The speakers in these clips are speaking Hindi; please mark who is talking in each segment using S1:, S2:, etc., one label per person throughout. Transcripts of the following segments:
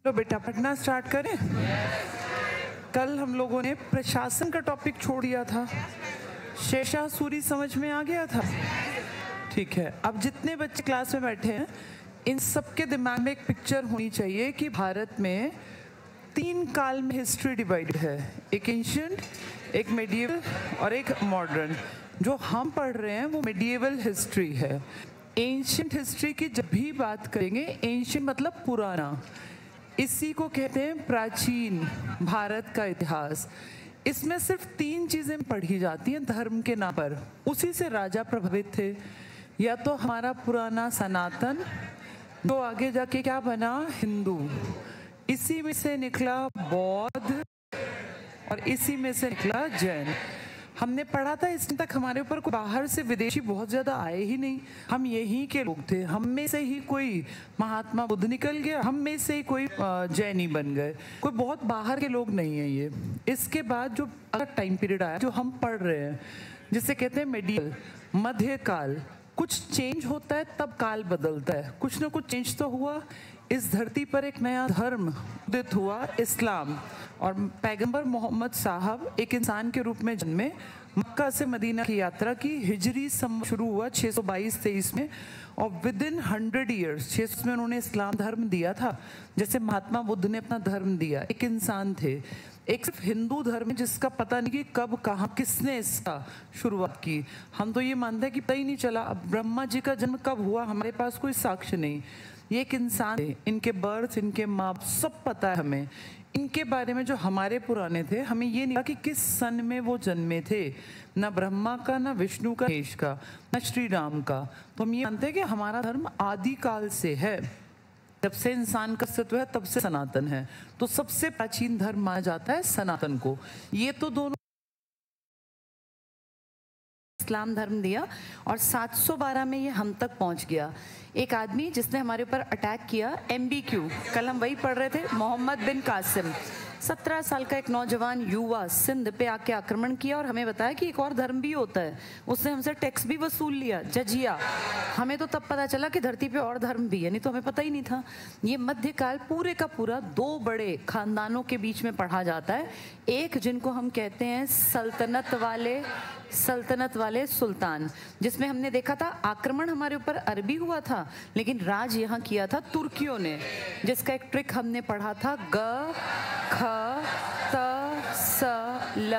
S1: तो बेटा पढ़ना स्टार्ट करें। कल हम लोगों ने प्रशासन का टॉपिक छोड़ दिया था। शेषा सूरी समझ में आ गया था? ठीक है, अब जितने बच्चे क्लास में बैठे हैं इन सबके दिमाग में एक पिक्चर होनी चाहिए कि भारत में 3 काल में हिस्ट्री डिवाइडेड है, एक एंशिएंट, एक मेडिएवल और एक मॉडर्न। जो हम पढ़ रहे हैं वो मेडिएवल हिस्ट्री है। एंशिएंट हिस्ट्री की जब भी बात करेंगे, एंशिएंट मतलब पुराना, इसी को कहते हैं प्राचीन भारत का इतिहास। इसमें सिर्फ 3 चीज़ें पढ़ी जाती हैं धर्म के नाम पर। उसी से राजा प्रभावित थे, या तो हमारा पुराना सनातन, जो आगे जाके क्या बना हिंदू, इसी में से निकला बौद्ध और इसी में से निकला जैन। हमने पढ़ा था इसमें तक हमारे ऊपर कोई बाहर से विदेशी बहुत ज़्यादा आए ही नहीं, हम यहीं के लोग थे। हम में से ही कोई महात्मा बुद्ध निकल गया, हम में से ही कोई जैनी बन गए, कोई बहुत बाहर के लोग नहीं है ये। इसके बाद जो अगला टाइम पीरियड आया जो हम पढ़ रहे हैं, जिसे कहते हैं मेडिएवल, मध्यकाल। कुछ चेंज होता है तब काल बदलता है, कुछ ना कुछ चेंज तो हुआ। इस धरती पर एक नया धर्म उदित हुआ, इस्लाम, और पैगंबर मोहम्मद साहब एक इंसान के रूप में जन्मे, मक्का से मदीना की यात्रा की। हिजरी शुरू हुआ 622-23 में, और विद इन 100 ईयर्स 600 में उन्होंने इस्लाम धर्म दिया था, जैसे महात्मा बुद्ध ने अपना धर्म दिया। एक इंसान थे। एक सिर्फ हिंदू धर्म जिसका पता नहीं कि कब कहाँ किसने इसका शुरुआत की। हम तो ये मानते हैं कि पता ही नहीं चला। अब ब्रह्मा जी का जन्म कब हुआ हमारे पास कोई साक्ष्य नहीं। ये एक इंसान थे, इनके बर्थ, इनके माँ सब पता है हमें। इनके बारे में जो हमारे पुराने थे, हमें ये नहीं पता कि किस सन में वो जन्मे थे, ना ब्रह्मा का, ना विष्णु का, महेश का, ना श्री राम का। तो हम ये मानते हैं कि हमारा धर्म आदिकाल से है, जब से इंसान का अस्तित्व है तब से सनातन है। तो सबसे प्राचीन धर्म माना जाता है सनातन को। ये तो दोनों इस्लाम धर्म दिया, और 712 में ये हम तक पहुंच गया। एक आदमी जिसने हमारे ऊपर अटैक किया, MBQ, कल हम वही पढ़ रहे थे, मोहम्मद बिन कासिम, 17 साल का एक नौजवान युवा सिंध पे आके आक्रमण किया और हमें बताया कि एक और धर्म भी होता है। उसने हमसे टैक्स भी वसूल लिया, जजिया। हमें तो तब पता चला कि धरती पे और धर्म भी है, नहीं तो हमें पता ही नहीं था। ये मध्यकाल पूरे का पूरा 2 बड़े खानदानों के बीच में पढ़ा जाता है। एक जिनको हम कहते हैं सल्तनत वाले सुल्तान, जिसमें हमने देखा था आक्रमण हमारे ऊपर अरबी हुआ था, लेकिन राज यहाँ किया था तुर्कियों ने, जिसका एक ट्रिक हमने पढ़ा था, ग ख त स ल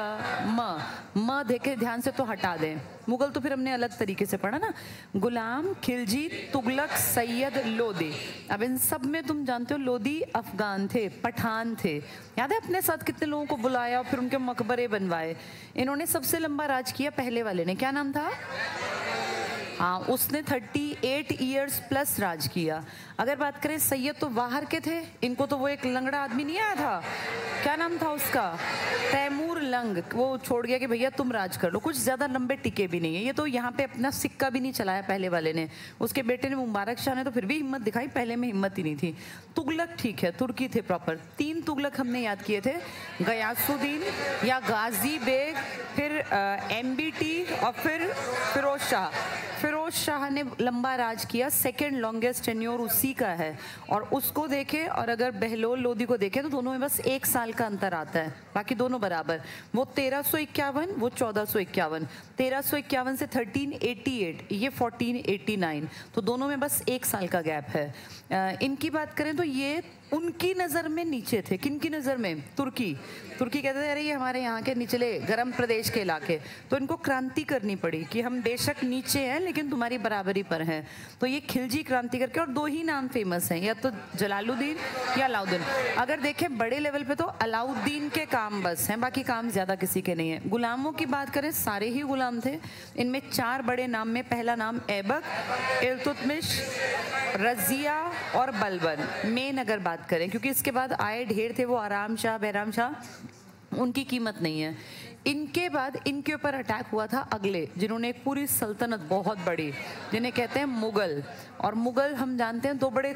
S1: म देखे ध्यान से तो हटा दें। मुगल तो फिर हमने अलग तरीके से पढ़ा ना, गुलाम, खिलजी, तुगलक, सैयद, लोदी। अब इन सब में तुम जानते हो लोदी अफगान थे, पठान थे। याद है अपने साथ कितने लोगों को बुलाया और फिर उनके मकबरे बनवाए। इन्होंने सबसे लंबा राज किया पहले वाले ने, क्या नाम था? हाँ, उसने 38 ईयर्स प्लस राज किया। अगर बात करें सैयद, तो बाहर के थे, इनको तो वो एक लंगड़ा आदमी नहीं आया था, क्या नाम था उसका? तैमूर लंग। वो छोड़ गया कि भैया तुम राज कर लो, कुछ ज़्यादा लंबे टिके भी नहीं है। ये तो यहाँ पे अपना सिक्का भी नहीं चलाया पहले वाले ने। उसके बेटे ने मुबारक शाह ने तो फिर भी हिम्मत दिखाई, पहले में हिम्मत ही नहीं थी। तुगलक ठीक है, तुर्की थे प्रॉपर। 3 तुगलक हमने याद किए थे, गयासुद्दीन या गाजी बेग, फिर MBT और फिर फिरोज शाह। फिरोज शाह ने लंबा राज किया, सेकेंड लॉन्गेस्ट टेन्योर उसी का है। और उसको देखे और अगर बहलोल लोदी को देखे तो दोनों में बस 1 साल का अंतर आता है, बाकी दोनों बराबर। वो 1351, वो 1451। 1351 से 1388, ये 1489, तो दोनों में बस 1 साल का गैप है। इनकी बात करें तो ये उनकी नज़र में नीचे थे। किनकी नज़र में? तुर्की कहते थे अरे ये हमारे यहाँ के निचले गर्म प्रदेश के इलाके। तो इनको क्रांति करनी पड़ी कि हम बेशक नीचे हैं लेकिन तुम्हारी बराबरी पर हैं। तो ये खिलजी क्रांति करके, और 2 ही नाम फेमस हैं, या तो जलालुद्दीन या अलाउद्दीन। अगर देखें बड़े लेवल पे तो अलाउद्दीन के काम बस हैं, बाकी काम ज़्यादा किसी के नहीं है। गुलामों की बात करें, सारे ही गुलाम थे। इनमें 4 बड़े नाम में पहला नाम ऐबक, इल्तुतमिश, रजिया और बलबन। मेन अगर बात करें, क्योंकि इसके बाद आए ढेर थे, वो आराम शाह, बहराम शाह, उनकी कीमत नहीं है। इनके बाद इनके ऊपर अटैक हुआ था अगले, जिन्होंने एक पूरी सल्तनत बहुत बड़ी, जिन्हें कहते हैं मुगल। और मुगल हम जानते हैं 2 बड़े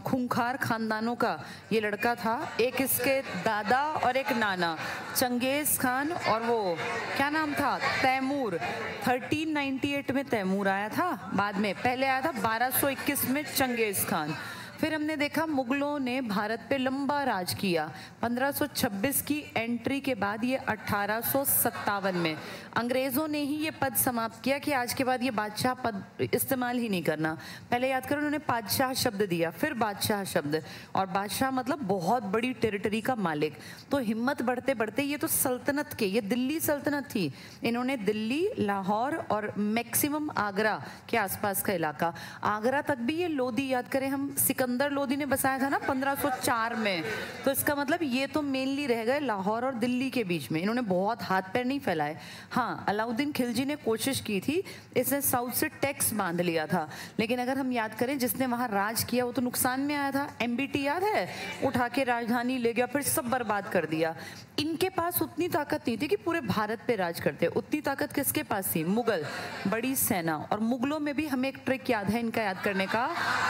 S1: खूंखार खानदानों का ये लड़का था, एक इसके दादा और एक नाना, चंगेज खान और वो क्या नाम था, तैमूर। 1398 में तैमूर आया था, बाद में पहले आया था 1221 में चंगेज खान। फिर हमने देखा मुगलों ने भारत पे लंबा राज किया। 1526 की एंट्री के बाद ये 1857 में अंग्रेजों ने ही ये पद समाप्त किया कि आज के बाद ये बादशाह पद इस्तेमाल ही नहीं करना। पहले याद करो, उन्होंने पादशाह शब्द दिया, फिर बादशाह शब्द, और बादशाह मतलब बहुत बड़ी टेरिटरी का मालिक। तो हिम्मत बढ़ते बढ़ते ये तो सल्तनत के, ये दिल्ली सल्तनत थी, इन्होंने दिल्ली, लाहौर और मैक्सिमम आगरा के आसपास का इलाका, आगरा तक भी ये लोदी, याद करें हम, सिकंदर लोदी ने बसाया था ना 1504 में, तो इसका मतलब ये तो मेनली रह गए लाहौर और दिल्ली के बीच में, इन्होंने बहुत हाथ पैर नहीं फैलाए। हाँ, अलाउद्दीन खिलजी ने कोशिश की थी, इसने साउथ से टैक्स बांध लिया था, लेकिन अगर हम याद करें जिसने वहां राज किया वो तो नुकसान में आया था। एमबीटी याद है, उठा के राजधानी ले गया, फिर सब बर्बाद कर दिया। इनके पास उतनी ताकत नहीं थी कि पूरे भारत पे राज करते, उतनी ताकत किसके पास थी? मुगल, बड़ी सेना। और मुगलों में भी हमें एक ट्रिक याद है इनका याद करने का,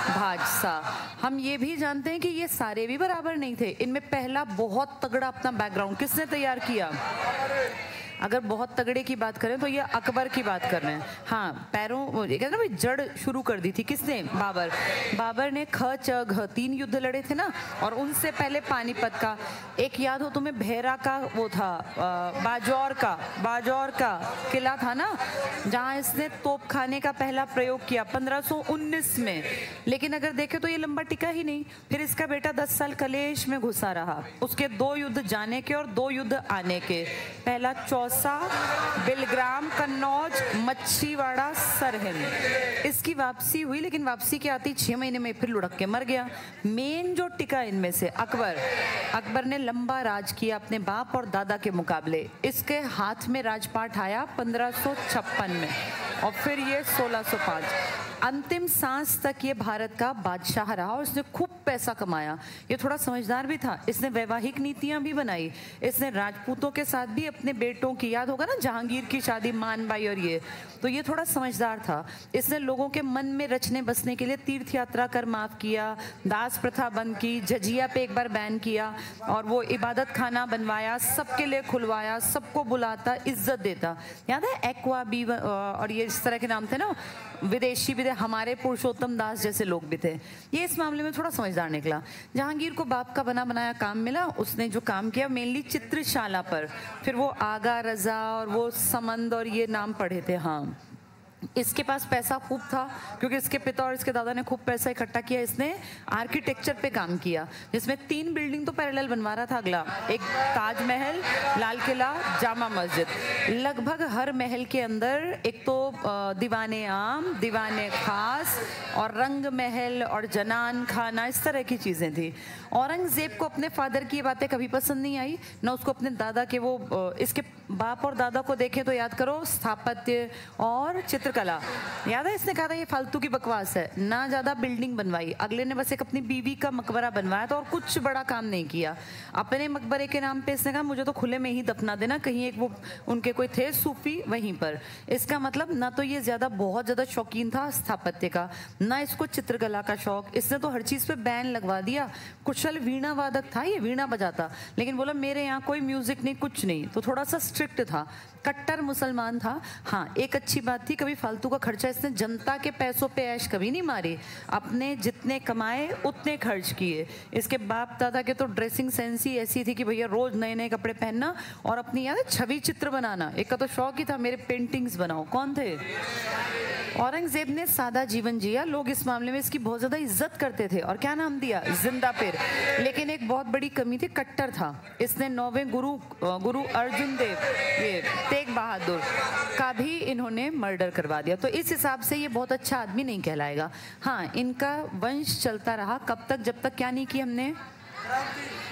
S1: भाजसा। हम ये भी जानते हैं कि ये सारे भी बराबर नहीं थे, इनमें पहला बहुत तगड़ा अपना बैकग्राउंड किसने तैयार किया? अगर बहुत तगड़े की बात करें तो ये अकबर की बात कर रहे हैं। हाँ, पैरों कहते ना भाई, जड़ शुरू कर दी थी किसने? बाबर। बाबर ने ख च घ 3 युद्ध लड़े थे ना, और उनसे पहले पानीपत का एक याद हो तुम्हें, भेरा का वो था, बाजौर का किला था ना, जहाँ इसने तोप खाने का पहला प्रयोग किया 1519 में। लेकिन अगर देखें तो ये लंबा टिका ही नहीं, फिर इसका बेटा 10 साल कलेश में घुसा रहा, उसके 2 युद्ध जाने के और 2 युद्ध आने के, पहला चौसा, बिलग्राम, कन्नौज, मच्छीवाड़ा, सरहिंद। इसकी वापसी हुई, लेकिन वापसी के आती 6 महीने में फिर लुढ़क के मर गया। मेन जो टिका इनमें से अकबर ने लंबा राज किया अपने बाप और दादा के मुकाबले। इसके हाथ में राजपाट आया 1556 में और फिर ये 1605। अंतिम सांस तक ये भारत का बादशाह रहा और इसने खूब पैसा कमाया। ये थोड़ा समझदार भी था, इसने वैवाहिक नीतियां भी बनाई, इसने राजपूतों के साथ भी अपने बेटों की, याद होगा ना जहांगीर की शादी, मानबाई और ये, तो ये थोड़ा समझदार था। इसने लोगों के मन में रचने बसने के लिए तीर्थ यात्रा कर माफ किया, दास प्रथा बंद की, जजिया पे एक बार बैन किया, और वो इबादत खाना बनवाया, सबके लिए खुलवाया, सबको बुलाता, इज्जत देता। याद है एक्वा बी और ये इस तरह के नाम थे ना, विदेशी भी थे, हमारे पुरुषोत्तम दास जैसे लोग भी थे। ये इस मामले में थोड़ा समझदार निकला। जहांगीर को बाप का बना बनाया काम मिला, उसने जो काम किया मेनली चित्रशाला पर, फिर वो आगा, रजा और वो समंद और ये नाम पढ़े थे। हाँ, इसके पास पैसा खूब था क्योंकि इसके पिता और इसके दादा ने खूब पैसा इकट्ठा किया। इसने आर्किटेक्चर पे काम किया, जिसमें 3 बिल्डिंग तो पैरेलल बनवा रहा था। अगला एक ताजमहल, लाल किला, जामा मस्जिद। लगभग हर महल के अंदर एक तो दीवाने आम, दीवाने खास और रंग महल और जनान खाना, इस तरह की चीज़ें थी। औरंगजेब को अपने फादर की बातें कभी पसंद नहीं आई, ना उसको अपने दादा के वो, इसके बाप और दादा को देखें तो याद करो, स्थापत्य और चित्रकला। याद है, इसने कहा था ये फालतू की बकवास है, ना ज़्यादा बिल्डिंग बनवाई। अगले ने बस एक अपनी बीवी का मकबरा बनवाया था और कुछ बड़ा काम नहीं किया। अपने मकबरे के नाम पे इसने कहा मुझे तो खुले में ही दफना देना, कहीं एक वो उनके कोई थे सूफी वहीं पर। इसका मतलब ना तो ये ज़्यादा बहुत ज़्यादा शौकीन था स्थापत्य का, ना इसको चित्रकला का शौक। इसने तो हर चीज़ पे बैन लगवा दिया। कुशल वीणा वादक था, ये वीणा बजाता, लेकिन बोला मेरे यहाँ कोई म्यूजिक नहीं, कुछ नहीं। तो थोड़ा सा स्ट्रिक्ट था, कट्टर मुसलमान था। हाँ, एक अच्छी बात थी, कभी फालतू का खर्चा इसने जनता के पैसों पे ऐश कभी नहीं मारी, अपने जितने कमाए उतने खर्च किए। इसके बाप दादा के तो ड्रेसिंग सेंस ही ऐसी थी कि भैया रोज नए नए कपड़े पहनना और अपनी याद है छवि चित्र बनाना। एक का तो शौक ही था, मेरे पेंटिंग्स बनाओ। कौन थे? औरंगजेब ने सादा जीवन जिया, लोग इस मामले में इसकी बहुत ज्यादा इज्जत करते थे और क्या नाम दिया, जिंदा पीर। लेकिन एक बहुत बड़ी कमी थी, कट्टर था। इसने 9वें गुरु अर्जुन देव, ये तेग बहादुर का भी इन्होंने मर्डर करवा दिया। तो इस हिसाब से ये बहुत अच्छा आदमी नहीं कहलाएगा। हाँ, इनका वंश चलता रहा कब तक, जब तक क्या नहीं की हमने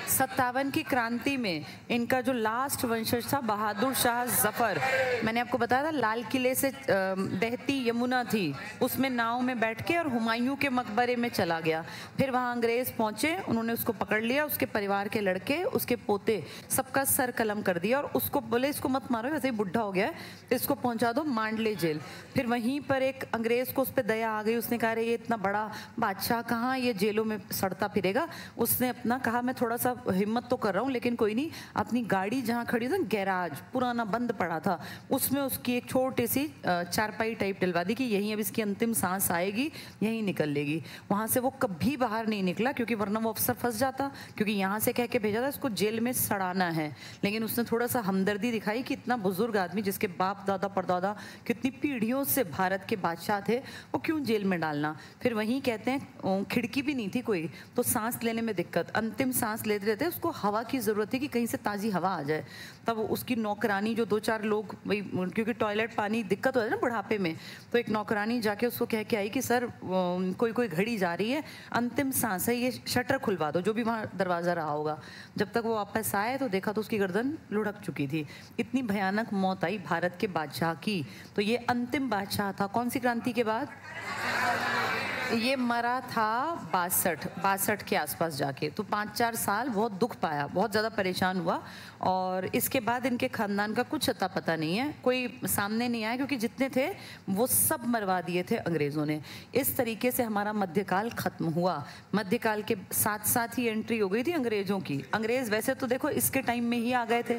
S1: 57 की क्रांति में इनका जो लास्ट वंशज था बहादुर शाह जफर, मैंने आपको बताया था लाल किले से बहती यमुना थी, उसमें नाव में बैठ के और हुमायूं के मकबरे में चला गया। फिर वहाँ अंग्रेज पहुंचे, उन्होंने उसको पकड़ लिया, उसके परिवार के लड़के, उसके पोते, सबका सर कलम कर दिया और उसको बोले इसको मत मारो, वैसे ही बुढ़ा हो गया है, इसको पहुंचा दो मांडले जेल। फिर वहीं पर एक अंग्रेज को उस पर दया आ गई, उसने कहा ये इतना बड़ा बादशाह कहाँ ये जेलों में सड़ता फिरेगा। उसने अपना कहा मैं थोड़ा सा सा हिम्मत तो कर रहा हूँ, लेकिन कोई नहीं। अपनी गाड़ी जहाँ खड़ी थी, गैराज पुराना बंद पड़ा था, उसमें उसकी एक छोटी सी चारपाई टाइप डलवा दी कि यहीं अब इसकी अंतिम सांस आएगी, यहीं निकल लेगी। वहाँ से वो कभी बाहर नहीं निकला, क्योंकि वरना वो अफसर फंस जाता, क्योंकि यहाँ से कह के भेजा था इसको जेल में सड़ाना है। लेकिन उसने थोड़ा सा हमदर्दी दिखाई कि इतना बुजुर्ग आदमी जिसके बाप दादा परदादा कितनी पीढ़ियों से भारत के बादशाह थे, वो क्यों जेल में डालना। फिर वहीं कहते हैं खिड़की भी नहीं थी कोई, तो सांस लेने में दिक्कत, अंतिम सांस लेते रहते उसको हवा की जरूरत थी कि कहीं से ताज़ी हवा आ जाए। तब उसकी नौकरानी जो 2-4 लोग, वही क्योंकि टॉयलेट पानी दिक्कत हो जाए ना बुढ़ापे में, तो एक नौकरानी जाके उसको कह के आई कि सर कोई घड़ी जा रही है, अंतिम सांस है, ये शटर खुलवा दो, जो भी वहाँ दरवाज़ा रहा होगा। जब तक वो वापस आए तो देखा तो उसकी गर्दन लुढ़क चुकी थी। इतनी भयानक मौत आई भारत के बादशाह की। तो ये अंतिम बादशाह था कौन सी क्रांति के बाद? ये मरा था 62 के आसपास जाके। तो 5-4 साल बहुत दुख पाया, बहुत ज़्यादा परेशान हुआ, और इसके बाद इनके खानदान का कुछ अता पता नहीं है, कोई सामने नहीं आया, क्योंकि जितने थे वो सब मरवा दिए थे अंग्रेज़ों ने। इस तरीके से हमारा मध्यकाल ख़त्म हुआ। मध्यकाल के साथ साथ ही एंट्री हो गई थी अंग्रेज़ों की। अंग्रेज़ वैसे तो देखो इसके टाइम में ही आ गए थे,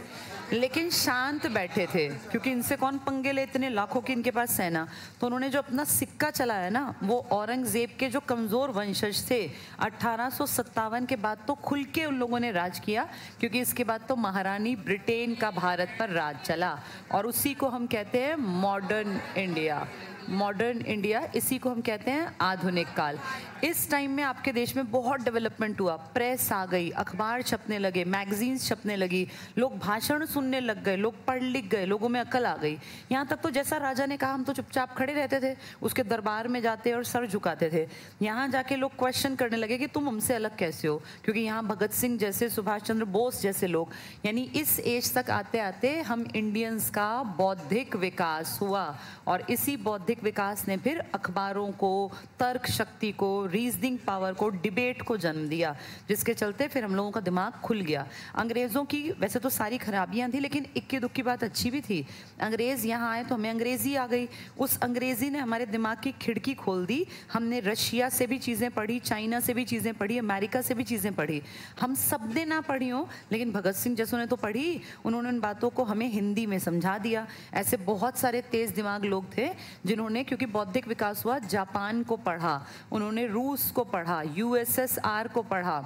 S1: लेकिन शांत बैठे थे, क्योंकि इनसे कौन पंगे ले, इतने लाखों की इनके पास सेना। तो उन्होंने जो अपना सिक्का चलाया ना, वो औरंगजेब के जो कमज़ोर वंशज थे, 1857 के बाद तो खुल के उन लोगों ने राज किया, क्योंकि इसके बाद तो महारानी ब्रिटेन का भारत पर राज चला, और उसी को हम कहते हैं मॉडर्न इंडिया। मॉडर्न इंडिया, इसी को हम कहते हैं आधुनिक काल। इस टाइम में आपके देश में बहुत डेवलपमेंट हुआ, प्रेस आ गई, अखबार छपने लगे, मैगजीन्स छपने लगी, लोग भाषण सुनने लग गए, लोग पढ़ लिख गए, लोगों में अकल आ गई। यहाँ तक तो जैसा राजा ने कहा हम तो चुपचाप खड़े रहते थे, उसके दरबार में जाते और सर झुकाते थे। यहाँ जाके लोग क्वेश्चन करने लगे कि तुम हमसे अलग कैसे हो, क्योंकि यहाँ भगत सिंह जैसे, सुभाष चंद्र बोस जैसे लोग, यानी इस एज तक आते आते हम इंडियंस का बौद्धिक विकास हुआ, और इसी बौद्धिक विकास ने फिर अखबारों को, तर्क शक्ति को, रीजनिंग पावर को, डिबेट को जन्म दिया, जिसके चलते फिर हम लोगों का दिमाग खुल गया। अंग्रेज़ों की वैसे तो सारी खराबियां थी, लेकिन इक्की दुक्की बात अच्छी भी थी। अंग्रेज़ यहाँ आए तो हमें अंग्रेज़ी आ गई, उस अंग्रेज़ी ने हमारे दिमाग की खिड़की खोल दी। हमने रशिया से भी चीज़ें पढ़ी, चाइना से भी चीज़ें पढ़ी, अमेरिका से भी चीज़ें पढ़ी। हम सब ने ना पढ़ी हो, लेकिन भगत सिंह जैसों ने तो पढ़ी, उन्होंने उन बातों को हमें हिंदी में समझा दिया। ऐसे बहुत सारे तेज़ दिमाग लोग थे जिन्होंने, क्योंकि बौद्धिक विकास हुआ, जापान को पढ़ा, उन्होंने रूस को पढ़ा, यूएसएसआर को पढ़ा,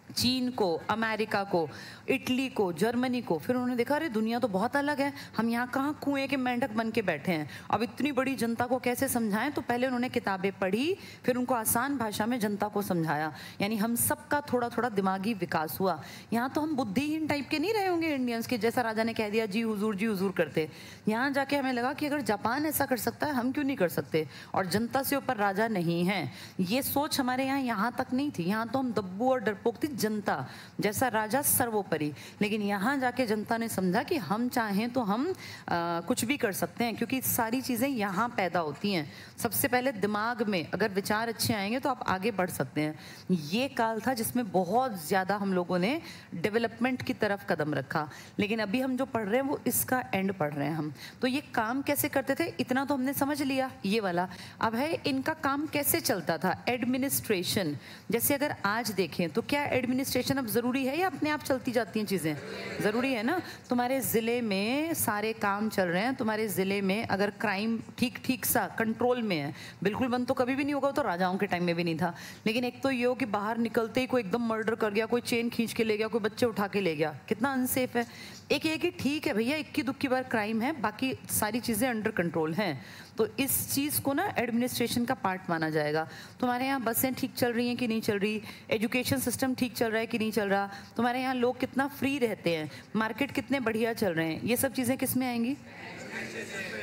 S1: चीन को, अमेरिका को, इटली को, जर्मनी को। फिर उन्होंने देखा अरे दुनिया तो बहुत अलग है, हम यहाँ कहाँ कुएं के मेंढक बन के बैठे हैं, अब इतनी बड़ी जनता को कैसे समझाएं। तो पहले उन्होंने किताबें पढ़ी, फिर उनको आसान भाषा में जनता को समझाया, यानी हम सबका थोड़ा थोड़ा दिमागी विकास हुआ। यहाँ तो हम बुद्धिहीन टाइप के नहीं रहे होंगे इंडियंस के, जैसा राजा ने कह दिया जी हुजूर करते। यहाँ जाके हमें लगा कि अगर जापान ऐसा कर सकता है हम क्यों नहीं कर सकते, और जनता से ऊपर राजा नहीं है। ये सोच हमारे यहाँ तक नहीं थी। यहाँ तो हम दब्बू और डरपोक थी, जनता जैसा राजा सर्वोपरि। लेकिन यहाँ जाके जनता ने समझा कि हम चाहें तो हम कुछ भी कर सकते हैं, क्योंकि सारी चीज़ें यहाँ पैदा होती हैं। सबसे पहले दिमाग में अगर विचार अच्छे आएंगे तो आप आगे बढ़ सकते हैं। ये काल था जिसमें बहुत ज़्यादा हम लोगों ने डेवलपमेंट की तरफ कदम रखा, लेकिन अभी हम जो पढ़ रहे हैं वो इसका एंड पढ़ रहे हैं हम। तो ये काम कैसे करते थे इतना तो हमने समझ लिया, ये वाला। अब है इनका काम कैसे चलता था, एडमिनिस्ट्रेशन। जैसे अगर आज देखें तो क्या एडमिनिस्ट्रेशन अब ज़रूरी है या अपने आप चलती जाती हैं चीज़ें? ज़रूरी है ना। तुम्हारे ज़िले में सारे काम चल रहे हैं, तुम्हारे ज़िले में अगर क्राइम ठीक सा कंट्रोल में है, बिल्कुल बंद तो कभी भी नहीं होगा, तो राजाओं के टाइम में भी नहीं था। लेकिन एक तो ये हो कि बाहर निकलते ही कोई एकदम मर्डर कर गया, कोई चेन खींच के ले गया, कोई बच्चे उठा के ले गया, कितना अनसेफ है। एक ये कि ठीक है भैया, इक्की दुक्की बार क्राइम है, बाकी सारी चीज़ें अंडर कंट्रोल हैं। तो इस चीज़ को ना एडमिनिस्ट्रेशन का पार्ट माना जाएगा। तुम्हारे यहाँ बसें ठीक चल रही हैं कि नहीं चल रही, एजुकेशन सिस्टम ठीक चल रहा है कि नहीं चल रहा, तुम्हारे यहाँ लोग कितना फ्री रहते हैं, मार्केट कितने बढ़िया चल रहे हैं, ये सब चीज़ें किस में आएंगी?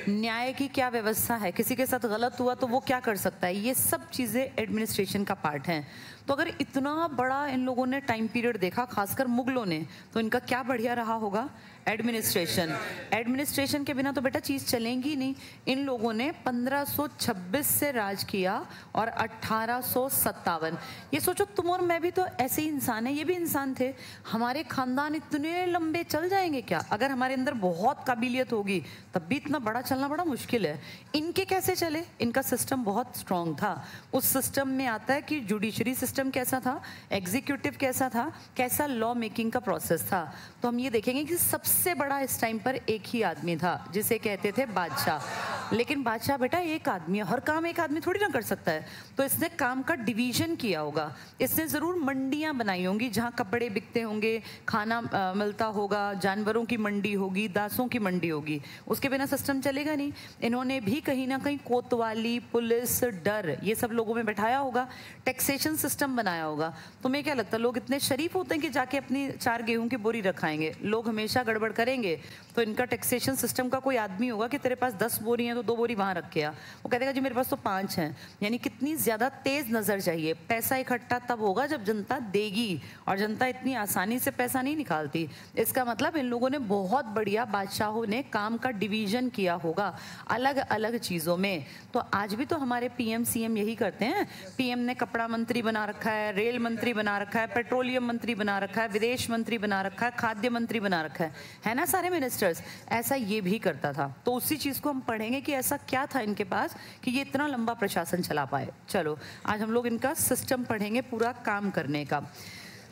S1: न्याय की क्या व्यवस्था है, किसी के साथ गलत हुआ तो वो क्या कर सकता है, ये सब चीज़ें एडमिनिस्ट्रेशन का पार्ट हैं। तो अगर इतना बड़ा इन लोगों ने टाइम पीरियड देखा, खासकर मुगलों ने, तो इनका क्या बढ़िया रहा होगा? एडमिनिस्ट्रेशन। एडमिनिस्ट्रेशन के बिना तो बेटा चीज़ चलेंगी नहीं। इन लोगों ने 1526 से राज किया और 1857। ये सोचो, तुम और मैं भी तो ऐसे ही इंसान है, ये भी इंसान थे। हमारे खानदान इतने लंबे चल जाएंगे क्या? अगर हमारे अंदर बहुत काबिलियत होगी तब भी इतना बड़ा चलना बड़ा मुश्किल है। इनके कैसे चले? इनका सिस्टम बहुत स्ट्रांग था। उस सिस्टम में आता है कि जुडिशरी सिस्टम कैसा था, एग्जीक्यूटिव कैसा था, कैसा लॉ मेकिंग का प्रोसेस था। तो हम ये देखेंगे कि सबसे बड़ा इस टाइम पर एक ही आदमी था जिसे कहते थे बादशाह। लेकिन बादशाह बेटा एक आदमी है, हर काम एक आदमी थोड़ी ना कर सकता है। तो इसने काम का डिवीजन किया होगा। इसने ज़रूर मंडियाँ बनाई होंगी जहाँ कपड़े बिकते होंगे, खाना मिलता होगा, जानवरों की मंडी होगी, दासों की मंडी होगी। उसके बिना सिस्टम चलेगा नहीं। इन्होंने भी कहीं ना कहीं कोतवाली, पुलिस, डर, ये सब लोगों में बैठाया होगा। टैक्सेशन सिस्टम बनाया होगा। तुम्हें क्या लगता है लोग इतने शरीफ होते हैं कि जाके अपनी 4 गेहूं की बोरी रखाएंगे? लोग हमेशा गड़बड़ करेंगे। तो इनका टैक्सेशन सिस्टम का कोई आदमी होगा कि तेरे पास 10 बोरी हैं तो 2 बोरी वहां रख के आ। वो कहेगा जी मेरे पास तो 5 हैं। यानी कितनी ज्यादा तेज नजर चाहिए। पैसा इकट्ठा तब होगा जब जनता देगी, और जनता इतनी आसानी से पैसा नहीं निकालती। इसका मतलब इन लोगों ने बहुत बढ़िया, बादशाहों ने काम का डिवीजन किया होगा अलग अलग चीजों में। तो आज भी तो हमारे पीएम सीएम यही करते हैं। पीएम ने कपड़ा मंत्री बना रखा है, रेल मंत्री बना रखा है, पेट्रोलियम मंत्री बना रखा है, विदेश मंत्री बना रखा है, खाद्य मंत्री बना रखा है ना सारे मिनिस्टर्स। ऐसा ये भी करता था। तो उसी चीज को हम पढ़ेंगे कि ऐसा क्या था इनके पास कि ये इतना लंबा प्रशासन चला पाए। चलो आज हम लोग इनका सिस्टम पढ़ेंगे पूरा काम करने का।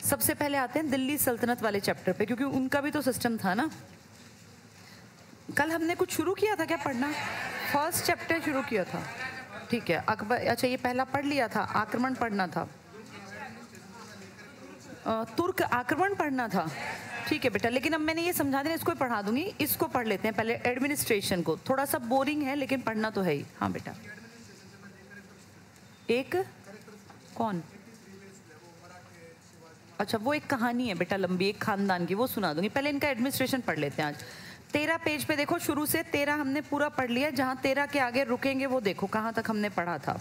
S1: सबसे पहले आते हैं दिल्ली सल्तनत वाले चैप्टर पे, क्योंकि उनका भी तो सिस्टम था ना। कल हमने कुछ शुरू किया था क्या पढ़ना? फर्स्ट चैप्टर शुरू किया था, ठीक है। अकबर, अच्छा ये पहला पढ़ लिया था, आक्रमण पढ़ना था, तुर्क आक्रमण पढ़ना था, ठीक है बेटा। लेकिन अब मैंने ये समझा देना, इसको पढ़ा दूंगी। इसको पढ़ लेते हैं पहले, एडमिनिस्ट्रेशन को। थोड़ा सा बोरिंग है लेकिन पढ़ना तो है ही। हाँ बेटा, एक कौन, अच्छा वो एक कहानी है बेटा लंबी, एक खानदान की, वो सुना दूंगी। पहले इनका एडमिनिस्ट्रेशन पढ़ लेते हैं आज। 13 पेज पे देखो, शुरू से 13 हमने पूरा पढ़ लिया। जहां 13 के आगे रुकेंगे वो देखो कहां तक हमने पढ़ा था।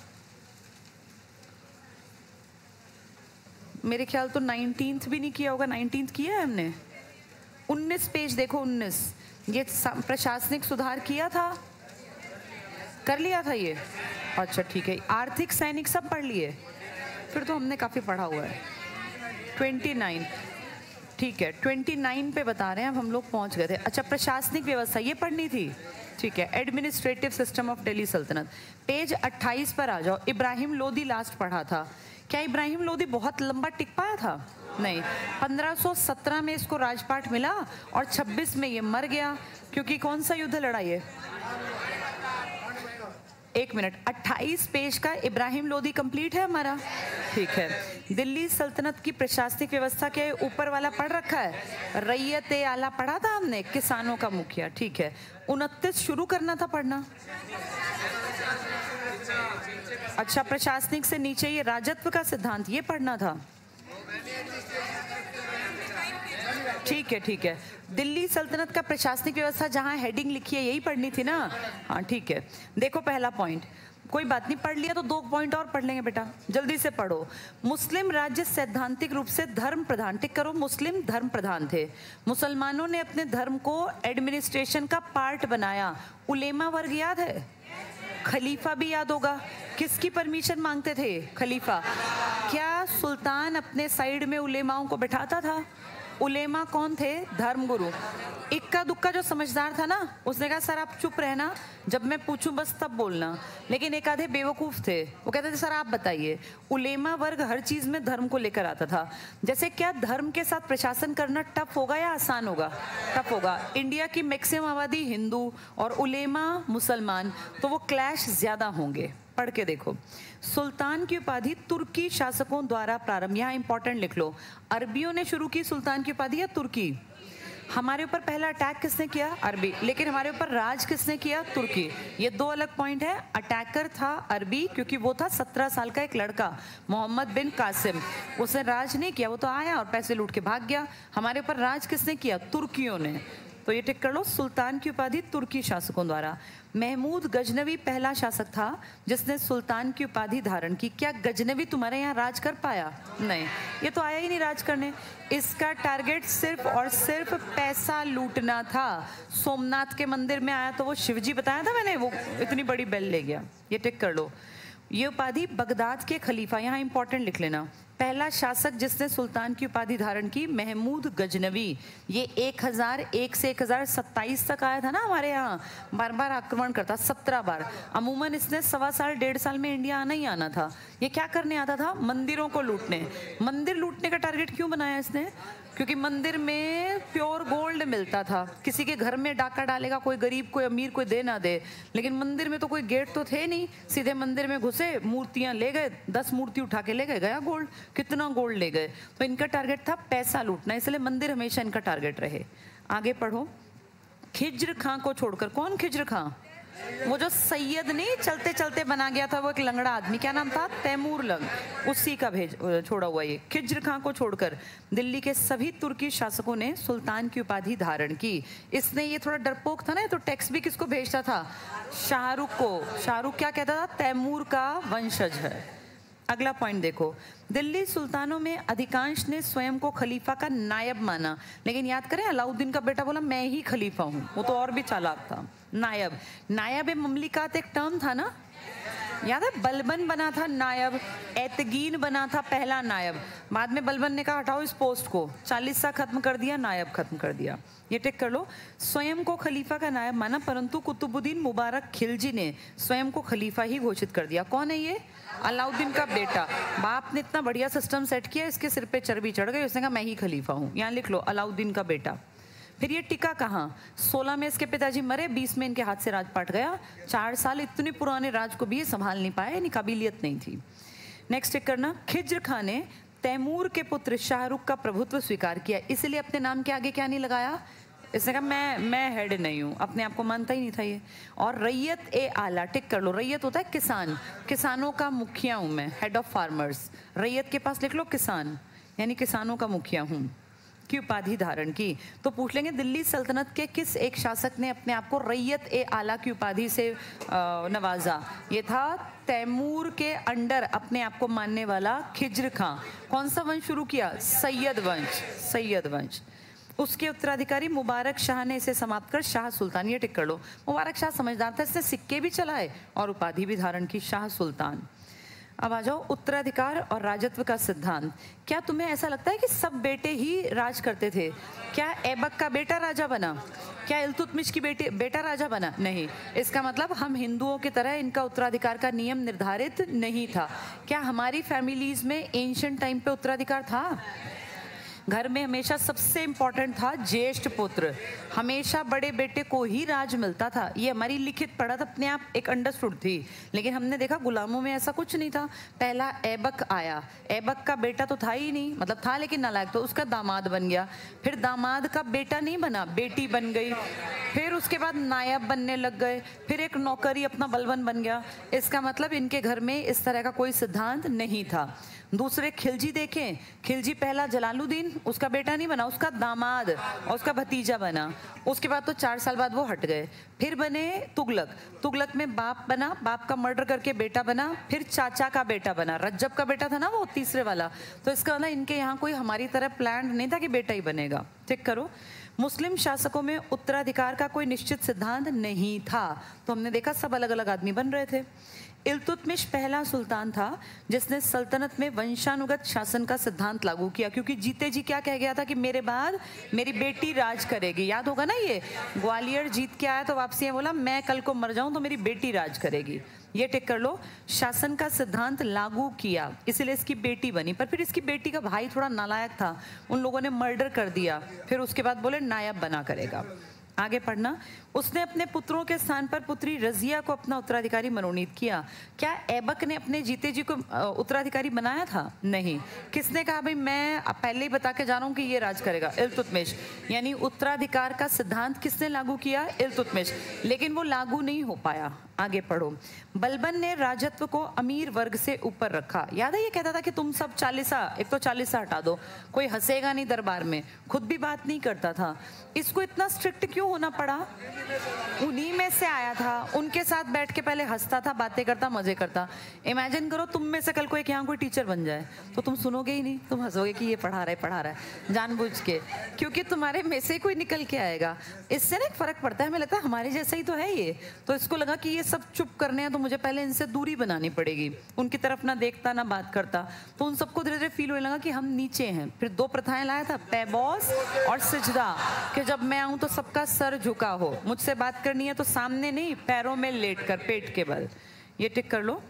S1: मेरे ख्याल तो 19th भी नहीं किया होगा। 19th किया है हमने। 19 पेज देखो, 19 ये प्रशासनिक सुधार किया था, कर लिया था ये। अच्छा ठीक है, आर्थिक सैनिक सब पढ़ लिए, फिर तो हमने काफी पढ़ा हुआ है। 29, ठीक है 29 पे बता रहे हैं, अब हम लोग पहुंच गए थे। अच्छा प्रशासनिक व्यवस्था ये पढ़नी थी, ठीक है। एडमिनिस्ट्रेटिव सिस्टम ऑफ दिल्ली सल्तनत, पेज 28 पर आ जाओ। इब्राहिम लोदी लास्ट पढ़ा था। क्या इब्राहिम लोदी बहुत लंबा टिक पाया था? नहीं। 1517 में इसको राजपाट मिला और 26 में ये मर गया। क्योंकि कौन सा युद्ध लड़ा ये? एक मिनट, 28 पेज का इब्राहिम लोदी कंप्लीट है हमारा, ठीक है। दिल्ली सल्तनत की प्रशासनिक व्यवस्था के ऊपर वाला पढ़ रखा है, रैयत ए आला पढ़ा था हमने, किसानों का मुखिया, ठीक है। 29 शुरू करना था पढ़ना। अच्छा प्रशासनिक से नीचे ये राजत्व का सिद्धांत, ये पढ़ना था, ठीक है ठीक है। दिल्ली सल्तनत का प्रशासनिक व्यवस्था जहां हेडिंग लिखी है यही पढ़नी थी ना? हाँ ठीक है। देखो पहला पॉइंट, कोई बात नहीं, पढ़ लिया तो 2 पॉइंट और पढ़ लेंगे बेटा, जल्दी से पढ़ो। मुस्लिम राज्य सैद्धांतिक रूप से धर्म प्रधान, टिक करो, मुस्लिम धर्म प्रधान थे। मुसलमानों ने अपने धर्म को एडमिनिस्ट्रेशन का पार्ट बनाया। उलेमा वर्ग याद है? खलीफा भी याद होगा। किसकी परमिशन मांगते थे? खलीफा। क्या सुल्तान अपने साइड में उलेमाओं को बैठाता था? उलेमा कौन थे? धर्मगुरु। इक्का दुक्का जो समझदार था ना, उसने कहा सर आप चुप रहना, जब मैं पूछूं बस तब बोलना। लेकिन एक आधे बेवकूफ थे, वो कहते थे सर आप बताइए। उलेमा वर्ग हर चीज में धर्म को लेकर आता था। जैसे क्या धर्म के साथ प्रशासन करना टफ होगा या आसान होगा? टफ होगा। इंडिया की मैक्सिमम आबादी हिंदू और उलेमा मुसलमान, तो वो क्लैश ज्यादा होंगे। पढ़ के देखो। सुल्तान की उपाधि तुर्की शासकों द्वारा प्रारंभ, यहाँ इंपॉर्टेंट लिख लो, अरबियों ने शुरू की सुल्तान की उपाधि या तुर्की? हमारे ऊपर पहला अटैक किसने किया? अरबी। लेकिन हमारे ऊपर राज किसने किया? तुर्की। ये 2 अलग पॉइंट है। अटैकर था अरबी, क्योंकि वो था 17 साल का एक लड़का मोहम्मद बिन कासिम, उसने राज नहीं किया, वो तो आया और पैसे लूट के भाग गया। हमारे ऊपर राज किसने किया? तुर्कियों ने। तो ये टिक कर लो, सुल्तान की उपाधि तुर्की शासकों द्वारा। महमूद गजनवी पहला शासक था जिसने सुल्तान की उपाधि धारण की। क्या गजनवी तुम्हारे यहाँ राज कर पाया? नहीं, ये तो आया ही नहीं राज करने। इसका टारगेट सिर्फ और सिर्फ पैसा लूटना था। सोमनाथ के मंदिर में आया तो वो शिवजी बताया था मैंने, वो इतनी बड़ी बेल ले गया। ये टिक कर लो। ये उपाधि बगदाद के खलीफा, यहाँ इंपॉर्टेंट लिख लेना, पहला शासक जिसने सुल्तान की उपाधि धारण की, महमूद गजनवी। ये 1001 से 1027 तक आया था ना हमारे यहाँ, बार बार आक्रमण करता, 17 बार। अमूमन इसने 1.25 साल 1.5 साल में इंडिया आना ही आना था। ये क्या करने आता था? मंदिरों को लूटने। मंदिर लूटने का टारगेट क्यों बनाया इसने? क्योंकि मंदिर में प्योर गोल्ड मिलता था। किसी के घर में डाका डालेगा, कोई गरीब कोई अमीर कोई दे ना दे, लेकिन मंदिर में तो कोई गेट तो थे नहीं, सीधे मंदिर में घुसे, मूर्तियां ले गए, 10 मूर्ति उठा के ले गए, गया गोल्ड। कितना गोल्ड ले गए? तो इनका टारगेट था पैसा लूटना, इसलिए मंदिर हमेशा इनका टारगेट रहे। आगे पढ़ो। खिज्र खां को छोड़कर, कौन खिज्र खां? वो जो सैयद नहीं चलते चलते बना गया था, वो एक लंगड़ा आदमी, क्या नाम था? तैमूर लंग, उसी का छोड़ा हुआ ये। खिज्र खां को छोड़कर दिल्ली के सभी तुर्की शासकों ने सुल्तान की उपाधि धारण की। इसने, ये थोड़ा डरपोक था ना, तो टैक्स भी किसको भेजता था? शाहरुख को। शाहरुख क्या कहता था? तैमूर का वंशज है। अगला पॉइंट देखो, दिल्ली सुल्तानों में अधिकांश ने स्वयं को खलीफा का नायब माना, लेकिन याद करें अलाउद्दीन का बेटा बोला मैं ही खलीफा हूँ, वो तो और भी चालाक था। नायब, नायब ए ममलिकात एक टर्म था ना, याद है? बलबन बना था नायब, एतगीन बना था पहला नायब, बाद में बलबन ने कहा हटाओ इस पोस्ट को, 40 सा खत्म कर दिया, नायब खत्म कर दिया। ये टिक कर लो, स्वयं को खलीफा का नायब माना, परंतु कुतुबुद्दीन मुबारक खिलजी ने स्वयं को खलीफा ही घोषित कर दिया। कौन है ये? अलाउद्दीन का बेटा। बाप ने इतना बढ़िया सिस्टम सेट किया, इसके सिर पे चर्बी चढ़ गई, उसने कहा मैं ही खलीफा हूँ। यहाँ लिख लो, अलाउद्दीन का बेटा। फिर ये टिका कहाँ? 16 में इसके पिताजी मरे, 20 में इनके हाथ से राजपाट गया। 4 साल इतने पुराने राज को भी ये संभाल नहीं पाए, इनकी काबिलियत नहीं थी। नेक्स्ट टिक करना, खिज्र खां ने तैमूर के पुत्र शाहरुख का प्रभुत्व स्वीकार किया, इसलिए अपने नाम के आगे क्या नहीं लगाया? इसने कहा मैं हेड नहीं हूँ, अपने आप को मानता ही नहीं था ये। और रैयत ए आला, टिक कर लो, रैयत होता है किसान, किसानों का मुखिया हूँ मैं, हेड ऑफ फार्मर्स। रैयत के पास लिख लो किसान, यानी किसानों का मुखिया हूँ की उपाधि धारण की। तो पूछ लेंगे दिल्ली सल्तनत के किस एक शासक ने अपने आप को रैयत ए आला की उपाधि से नवाजा? ये था तैमूर के अंडर अपने आप को मानने वाला खिज्र खां। कौन सा वंश शुरू किया? सैयद वंश, सैयद वंश। उसके उत्तराधिकारी मुबारक शाह ने इसे समाप्त कर शाह सुल्तान, ये टिक कर लो। मुबारक शाह समझदार था, इसने सिक्के भी चलाए और उपाधि भी धारण की, शाह सुल्तान। अब आ जाओ उत्तराधिकार और राजत्व का सिद्धांत। क्या तुम्हें ऐसा लगता है कि सब बेटे ही राज करते थे? क्या ऐबक का बेटा राजा बना? क्या इल्तुतमिश की बेटा राजा बना? नहीं। इसका मतलब हम हिंदुओं की तरह इनका उत्तराधिकार का नियम निर्धारित नहीं था। क्या हमारी फैमिलीज में एंशिएंट टाइम पे उत्तराधिकार था? घर में हमेशा सबसे इंपॉर्टेंट था ज्येष्ठ पुत्र, हमेशा बड़े बेटे को ही राज मिलता था। ये हमारी लिखित पढ़त अपने आप एक अंडरस्टूड थी, लेकिन हमने देखा गुलामों में ऐसा कुछ नहीं था। पहला ऐबक आया, ऐबक का बेटा तो था ही नहीं, मतलब था लेकिन नालायक, तो उसका दामाद बन गया। फिर दामाद का बेटा नहीं बना, बेटी बन गई। फिर उसके बाद नायब बनने लग गए, फिर एक नौकरी अपना बलबन बन गया। इसका मतलब इनके घर में इस तरह का कोई सिद्धांत नहीं था। दूसरे खिलजी देखें, खिलजी पहला जलालुद्दीन, उसका बेटा नहीं बना, उसका दामाद और उसका भतीजा बना। उसके बाद तो 4 साल बाद वो हट गए। फिर बने तुगलक, तुगलक में बाप बना, बाप का मर्डर करके बेटा बना, फिर चाचा का बेटा बना, रज्जब का बेटा था ना वो तीसरे वाला। तो इसका मतलब इनके यहाँ कोई हमारी तरह प्लान नहीं था कि बेटा ही बनेगा। ठीक करो। मुस्लिम शासकों में उत्तराधिकार का कोई निश्चित सिद्धांत नहीं था, तो हमने देखा सब अलग अलग आदमी बन रहे थे। इल्तुतमिश पहला सुल्तान था जिसने सल्तनत में वंशानुगत शासन का सिद्धांत लागू किया, क्योंकि जीते जी क्या कह गया था कि मेरे बाद मेरी बेटी राज करेगी। याद होगा ना, ये ग्वालियर जीत के आया तो वापसी बोला मैं कल को मर जाऊं तो मेरी बेटी राज करेगी। ये टिक कर लो, शासन का सिद्धांत लागू किया, इसलिए इसकी बेटी बनी। पर फिर इसकी बेटी का भाई थोड़ा नालायक था, उन लोगों ने मर्डर कर दिया। फिर उसके बाद बोले नायब बना करेगा। आगे पढ़ना, उसने अपने पुत्रों के स्थान पर पुत्री रजिया को अपना उत्तराधिकारी मनोनीत किया। क्या ऐबक ने अपने जीते जी को उत्तराधिकारी बनाया था? नहीं। किसने कहा भाई मैं पहले ही बता के जा रहा हूँ कि ये राज करेगा? इल्तुतमिश। यानी उत्तराधिकार का सिद्धांत किसने लागू किया? इल्तुतमिश। लेकिन वो लागू नहीं हो पाया। आगे पढ़ो। बलबन ने राजत्व को अमीर वर्ग से ऊपर रखा। याद है ये कहता था कि तुम सब 40 एक तो 40 हटा दो, कोई हंसेगा नहीं दरबार में, खुद भी बात नहीं करता था। इसको इतना स्ट्रिक्ट क्यों क्यों होना पड़ा? उन्हीं में से आया था, उनके साथ बैठ के पहले हंसता था, बातें करता, मजे करता। इमेजिन करो तुम में से कल को एक यहाँ कोई टीचर बन जाए, तो तुम सुनोगे ही नहीं, तुम हंसोगे कि ये पढ़ा रहा है जानबूझ के, क्योंकि तुम्हारे में से कोई निकल के आएगा। इससे ना एक फर्क पड़ता है, हमें लगता है हमारे जैसा ही तो है ये, तो इसको लगा कि ये सब चुप करने हैं, तो मुझे पहले इनसे दूरी बनानी पड़ेगी। उनकी तरफ ना देखता ना बात करता, तो उन सबको धीरे धीरे फील होने लगा कि हम नीचे हैं। फिर 2 प्रथाएं लाया था, पैबॉस और सिजदा, कि जब मैं आऊं तो सबका सर झुका हो, मुझसे बात करनी है तो सामने नहीं, पैरों में लेटकर, पेट के बल। ये टिक कर लो।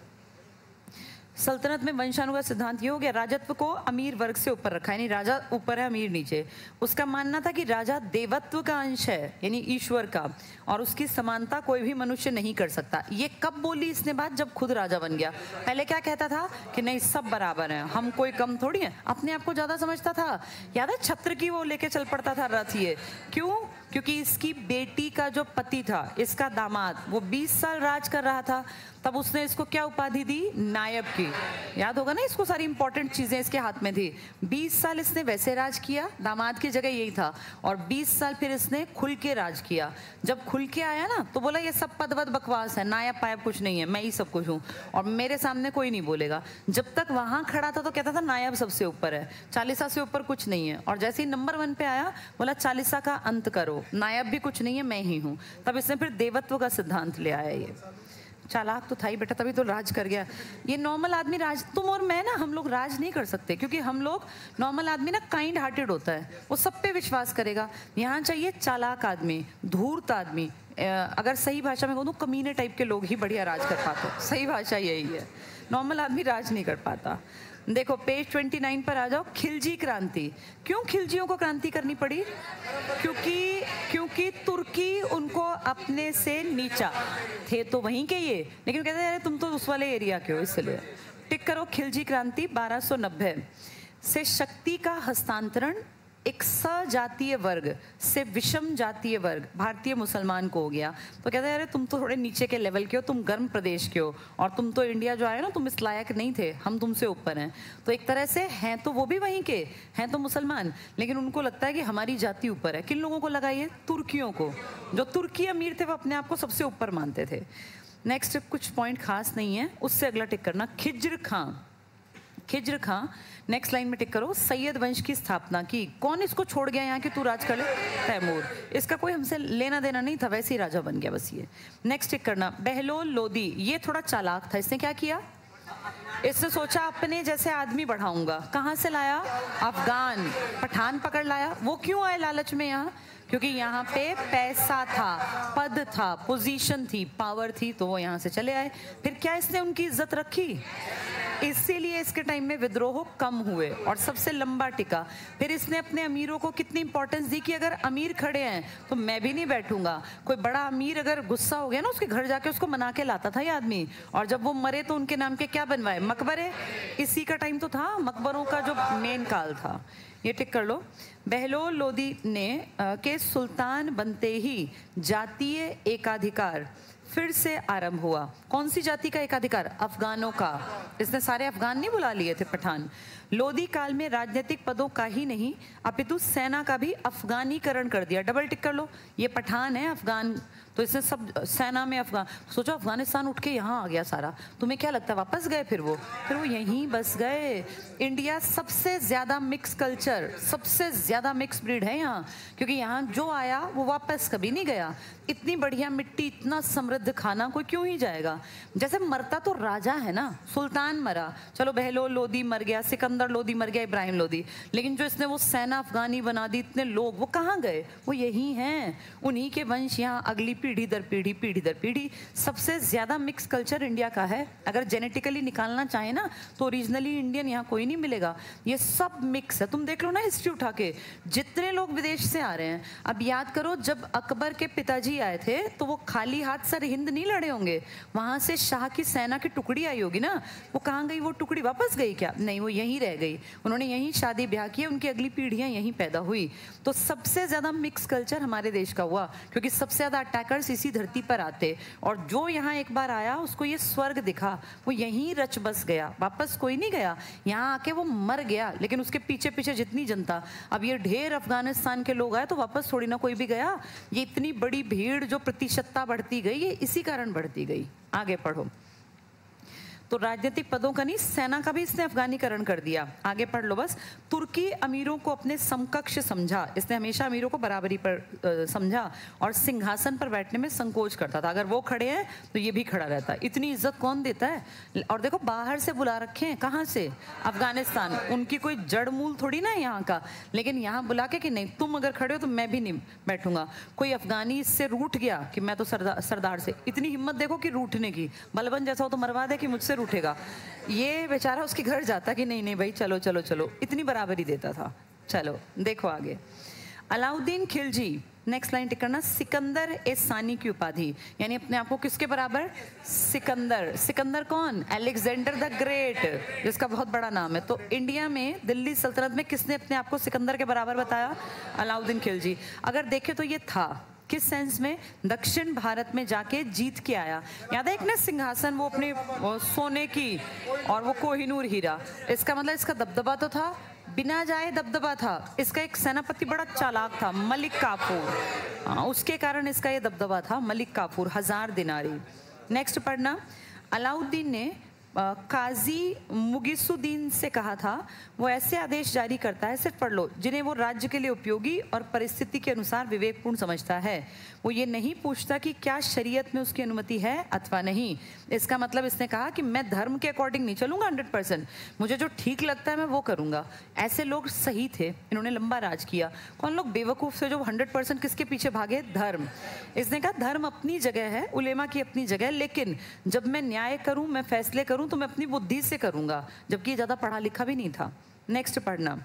S1: सल्तनत में वंशानुगत सिद्धांत ये हो गया, राजत्व को अमीर वर्ग से ऊपर रखा, यानी राजा ऊपर है, अमीर नीचे। उसका मानना था कि राजा देवत्व का अंश है, यानी ईश्वर का, और उसकी समानता कोई भी मनुष्य नहीं कर सकता। ये कब बोली इसने बात? जब खुद राजा बन गया। पहले क्या कहता था कि नहीं, सब बराबर हैं, हम कोई कम थोड़ी हैं, अपने आप को ज्यादा समझता था। याद है छत्र की वो लेके चल पड़ता था रथ, ये क्यों? क्योंकि इसकी बेटी का जो पति था, इसका दामाद, वो 20 साल राज कर रहा था, तब उसने इसको क्या उपाधि दी? नायब की। याद होगा ना, इसको सारी इंपॉर्टेंट चीजें इसके हाथ में थी। 20 साल इसने वैसे राज किया, दामाद की जगह यही था, और 20 साल फिर इसने खुल के राज किया। जब खुल के आया ना, तो बोला ये सब पदवत बकवास है, नायब पायब कुछ नहीं है, मैं ही सब कुछ हूँ, और मेरे सामने कोई नहीं बोलेगा। जब तक वहां खड़ा था तो कहता था नायब सबसे ऊपर है, चालीसा से ऊपर कुछ नहीं है, और जैसे ही नंबर 1 पे आया, बोला चालीसा का अंत करो, नायब भी कुछ नहीं है, मैं ही हूँ। तब इसने फिर देवत्व का सिद्धांत ले आया। ये चालाक तो था ही बेटा, तभी तो राज कर गया। ये नॉर्मल आदमी राज, तुम और मैं ना, हम लोग राज नहीं कर सकते, क्योंकि हम लोग, नॉर्मल आदमी ना काइंड हार्टेड होता है, वो सब पे विश्वास करेगा। यहाँ चाहिए चालाक आदमी, धूर्त आदमी, अगर सही भाषा में कहूँ तो कमीने टाइप के लोग ही बढ़िया राज कर पाते, सही भाषा यही है। नॉर्मल आदमी राज नहीं कर पाता। देखो पेज 29 पर आ जाओ। खिलजी क्रांति। क्यों खिलजियों को क्रांति करनी पड़ी? क्योंकि तुर्की उनको अपने से नीचा थे, तो वहीं के ये, लेकिन कहते हैं तुम तो उस वाले एरिया के हो, इसलिए टिक करो। खिलजी क्रांति 1290 से शक्ति का हस्तांतरण एक सजातीय वर्ग से विषम जातीय वर्ग भारतीय मुसलमान को हो गया। तो कहते हैं अरे तुम तो थोड़े नीचे के लेवल के हो, तुम गर्म प्रदेश के हो, और तुम तो इंडिया जो आए ना, तुम इस लायक नहीं थे, हम तुमसे ऊपर हैं। तो एक तरह से हैं तो वो भी वहीं के हैं, तो मुसलमान, लेकिन उनको लगता है कि हमारी जाति ऊपर है। किन लोगों को लगा ये? तुर्कियों को। जो तुर्की अमीर थे वो अपने आप को सबसे ऊपर मानते थे। नेक्स्ट कुछ पॉइंट खास नहीं है, उससे अगला टिक करना। खिज्र खां। खिज्र खां नेक्स्ट लाइन में टिक करो। सैयद वंश की स्थापना की। कौन इसको छोड़ गया यहाँ कि तू राज कर ले? तैमूर। इसका कोई हमसे लेना देना नहीं था, वैसे ही राजा बन गया बस ये। नेक्स्ट टिक करना। बहलोल लोदी। ये थोड़ा चालाक था। इसने क्या किया? इसने सोचा अपने जैसे आदमी बढ़ाऊंगा। कहाँ से लाया? अफगान पठान पकड़ लाया। वो क्यों आए लालच में यहाँ? क्योंकि यहाँ पे पैसा था, पद था, पोजीशन थी, पावर थी, तो वो यहाँ से चले आए। फिर क्या इसने उनकी इज्जत रखी? इसीलिए इसके टाइम में विद्रोह कम हुए और सबसे लंबा टिका। फिर इसने अपने अमीरों को कितनी इंपॉर्टेंस दी कि अगर अमीर खड़े हैं तो मैं भी नहीं बैठूंगा। कोई बड़ा अमीर अगर गुस्सा हो गया ना, उसके घर जाके उसको मना के लाता था ये आदमी, और जब वो मरे तो उनके नाम के क्या बनवाए? मकबरे। इसी का टाइम तो था, मकबरों का जो मेन काल था। ये टिक कर लो। बहलोल लोदी ने के सुल्तान बनते ही जातीय एकाधिकार फिर से आरंभ हुआ। कौन सी जाति का एकाधिकार? अफगानों का। इसने सारे अफगान नहीं बुला लिए थे पठान। लोदी काल में राजनीतिक पदों का ही नहीं अपितु सेना का भी अफगानीकरण कर दिया। डबल टिक कर लो। ये पठान है, अफगान, तो इसने सब सेना में अफगान। सोचो अफगानिस्तान उठ के यहाँ आ गया सारा। तुम्हें क्या लगता है वापस गए? फिर वो यहीं बस गए। इंडिया सबसे ज्यादा मिक्स कल्चर, सबसे ज्यादा मिक्स ब्रीड है यहाँ, क्योंकि यहाँ जो आया वो वापस कभी नहीं गया। इतनी बढ़िया मिट्टी, इतना समृद्ध खाना, कोई क्यों ही जाएगा? जैसे मरता तो राजा है ना, सुल्तान मरा, चलो बहलोल लोदी मर गया, सिकंदर लोदी मर गया, इब्राहिम लोदी, लेकिन जो इसने वो सेना अफगानी बना दी, इतने लोग, वो कहाँ गए? वो यही हैं। उन्हीं के वंश यहाँ अगली पीढ़ी दर पीढ़ी, पीढ़ी दर पीढ़ी। सबसे ज्यादा मिक्स कल्चर इंडिया का है। अगर जेनेटिकली निकालना चाहे ना तो ओरिजिनली इंडियन यहाँ कोई नहीं मिलेगा। ये सब मिक्स है। तुम देख लो ना हिस्ट्री उठा के, जितने लोग विदेश से आ रहे हैं। अब याद करो, जब अकबर के पिताजी आए थे तो वो खाली हाथ सर हिंद नहीं लड़े होंगे। वहां से शाह की सेना की टुकड़ी आई होगी ना, वो कहाँ गई? वो टुकड़ी वापस गई क्या? नहीं, वो यहीं रह गई। उन्होंने यहीं शादी ब्याह किया, उनकी अगली पीढ़ियां यहीं पैदा हुई। तो सबसे ज्यादा मिक्स कल्चर हमारे देश का हुआ, क्योंकि सबसे ज्यादा अटैकर हैकर्स इसी धरती पर आते, और जो यहाँ एक बार आया उसको ये स्वर्ग दिखा, वो यहीं रच बस गया, वापस कोई नहीं गया, यहाँ आके वो मर गया। लेकिन उसके पीछे पीछे जितनी जनता, अब ये ढेर अफगानिस्तान के लोग आए तो वापस थोड़ी ना कोई भी गया। ये इतनी बड़ी भीड़ जो प्रतिशतता बढ़ती गई, ये इसी कारण बढ़ती गई। आगे पढ़ो। तो राजनीतिक पदों का नहीं, सेना का भी इसने अफगानीकरण कर दिया। आगे पढ़ लो बस। तुर्की अमीरों को अपने समकक्ष समझा, इसने हमेशा अमीरों को बराबरी पर समझा, और सिंहासन पर बैठने में संकोच करता था। अगर वो खड़े हैं तो ये भी खड़ा रहता है। इतनी इज्जत कौन देता है? और देखो बाहर से बुला रखे हैं, कहाँ से? अफगानिस्तान। उनकी कोई जड़ मूल थोड़ी ना है यहाँ का, लेकिन यहाँ बुला के कि नहीं तुम अगर खड़े हो तो मैं भी नहीं बैठूंगा। कोई अफगानी इससे रूठ गया कि मैं तो सरदार से, इतनी हिम्मत देखो कि रूठने की, बलबन जैसा हो तो मरवा दे कि मुझसे उठेगा। ये बेचारा उसके घर जाता कि नहीं नहीं भाई चलो चलो चलो, इतनी बराबरी देता था। चलो देखो आगे। अलाउद्दीन खिलजी, नेक्स्ट लाइन टिक करना, सिकंदर ए सानी की उपाधि, यानी अपने आप को किसके बराबर? सिकंदर। सिकंदर कौन? अलेक्जेंडर द ग्रेट, जिसका बहुत बड़ा नाम है। तो इंडिया में दिल्ली सल्तनत में किसने अपने आप को सिकंदर के बराबर बताया? अलाउद्दीन खिलजी। अगर देखे तो ये था किस सेंस में? दक्षिण भारत में जाके जीत के आया। याद है एक ना सिंहासन, वो अपने सोने की और वो कोहिनूर हीरा, इसका मतलब इसका दबदबा तो था, बिना जाए दबदबा था। इसका एक सेनापति बड़ा चालाक था, मलिक काफूर, उसके कारण इसका ये दबदबा था, मलिक काफूर, 1000 दिनारी। नेक्स्ट पढ़ना। अलाउद्दीन ने काजी मुगिसुद्दीन से कहा था, वो ऐसे आदेश जारी करता है, सिर्फ पढ़ लो, जिन्हें वो राज्य के लिए उपयोगी और परिस्थिति के अनुसार विवेकपूर्ण समझता है। वो ये नहीं पूछता कि क्या शरीयत में उसकी अनुमति है अथवा नहीं। इसका मतलब इसने कहा कि मैं धर्म के अकॉर्डिंग नहीं चलूंगा 100%, मुझे जो ठीक लगता है मैं वो करूंगा। ऐसे लोग सही थे, इन्होंने लंबा राज किया। कौन लोग बेवकूफ़ थे जो 100% किसके पीछे भागे? धर्म। इसने कहा धर्म अपनी जगह है, उलेमा की अपनी जगह, लेकिन जब मैं न्याय करूं, मैं फैसले करूं तो मैं अपनी बुद्धि से करूंगा, जबकि ये ज़्यादा पढ़ा लिखा भी नहीं था। नेक्स्ट पढ़ना।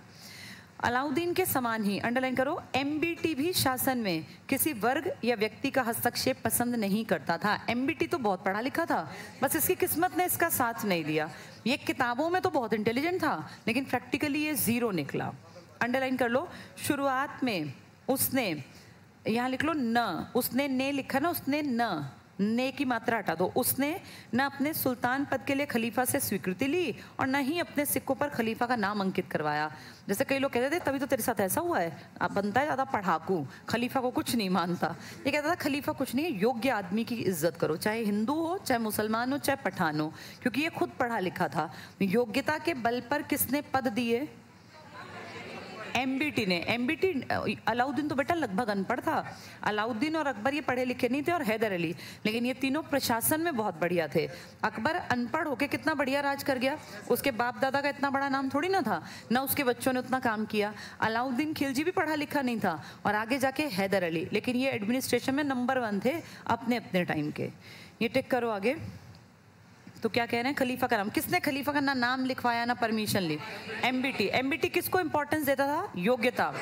S1: अलाउद्दीन के समान ही, अंडरलाइन करो, एमबीटी भी शासन में किसी वर्ग या व्यक्ति का हस्तक्षेप पसंद नहीं करता था। एमबीटी तो बहुत पढ़ा लिखा था, बस इसकी किस्मत ने इसका साथ नहीं दिया। ये किताबों में तो बहुत इंटेलिजेंट था, लेकिन प्रैक्टिकली ये जीरो निकला। अंडरलाइन कर लो। शुरुआत में उसने, यहाँ लिख लो न, उसने ने लिखा ना, उसने न, ने की मात्रा हटा दो। उसने न अपने सुल्तान पद के लिए खलीफा से स्वीकृति ली और न ही अपने सिक्कों पर खलीफा का नाम अंकित करवाया। जैसे कई लोग कहते थे तभी तो तेरे साथ ऐसा हुआ है, आप बनता है ज़्यादा पढ़ाकू, खलीफा को कुछ नहीं मानता। ये कहता था खलीफा कुछ नहीं है, योग्य आदमी की इज्जत करो, चाहे हिंदू हो, चाहे मुसलमान हो, चाहे पठान हो, क्योंकि ये खुद पढ़ा लिखा था। योग्यता के बल पर किसने पद दिए? एमबीटी ने। एमबीटी, अलाउद्दीन तो बेटा लगभग अनपढ़ था, अलाउद्दीन और अकबर ये पढ़े लिखे नहीं थे, और हैदर अली, लेकिन ये तीनों प्रशासन में बहुत बढ़िया थे। अकबर अनपढ़ होके कितना बढ़िया राज कर गया, उसके बाप दादा का इतना बड़ा नाम थोड़ी ना था, ना उसके बच्चों ने उतना काम किया। अलाउद्दीन खिलजी भी पढ़ा लिखा नहीं था, और आगे जाके हैदर अली, लेकिन ये एडमिनिस्ट्रेशन में नंबर 1 थे अपने अपने टाइम के। ये टिक करो आगे। तो क्या कह रहे हैं? खलीफा का नाम, किसने खलीफा का ना नाम लिखवाया ना परमिशन ली? एमबीटी। एमबीटी किसको इंपॉर्टेंस देता था? योग्यता।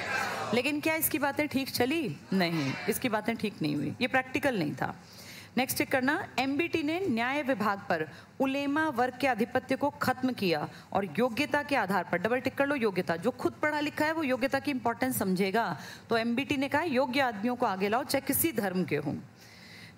S1: लेकिन क्या इसकी बातें ठीक चली? नहीं, इसकी बातें ठीक नहीं हुई, ये प्रैक्टिकल नहीं था। नेक्स्ट टिक करना। एमबीटी ने न्याय विभाग पर उलेमा वर्ग के आधिपत्य को खत्म किया और योग्यता के आधार पर, डबल टिक कर लो, योग्यता, जो खुद पढ़ा लिखा है वो योग्यता की इंपॉर्टेंस समझेगा। तो एमबीटी ने कहा योग्य आदमियों को आगे लाओ, चाहे किसी धर्म के हों।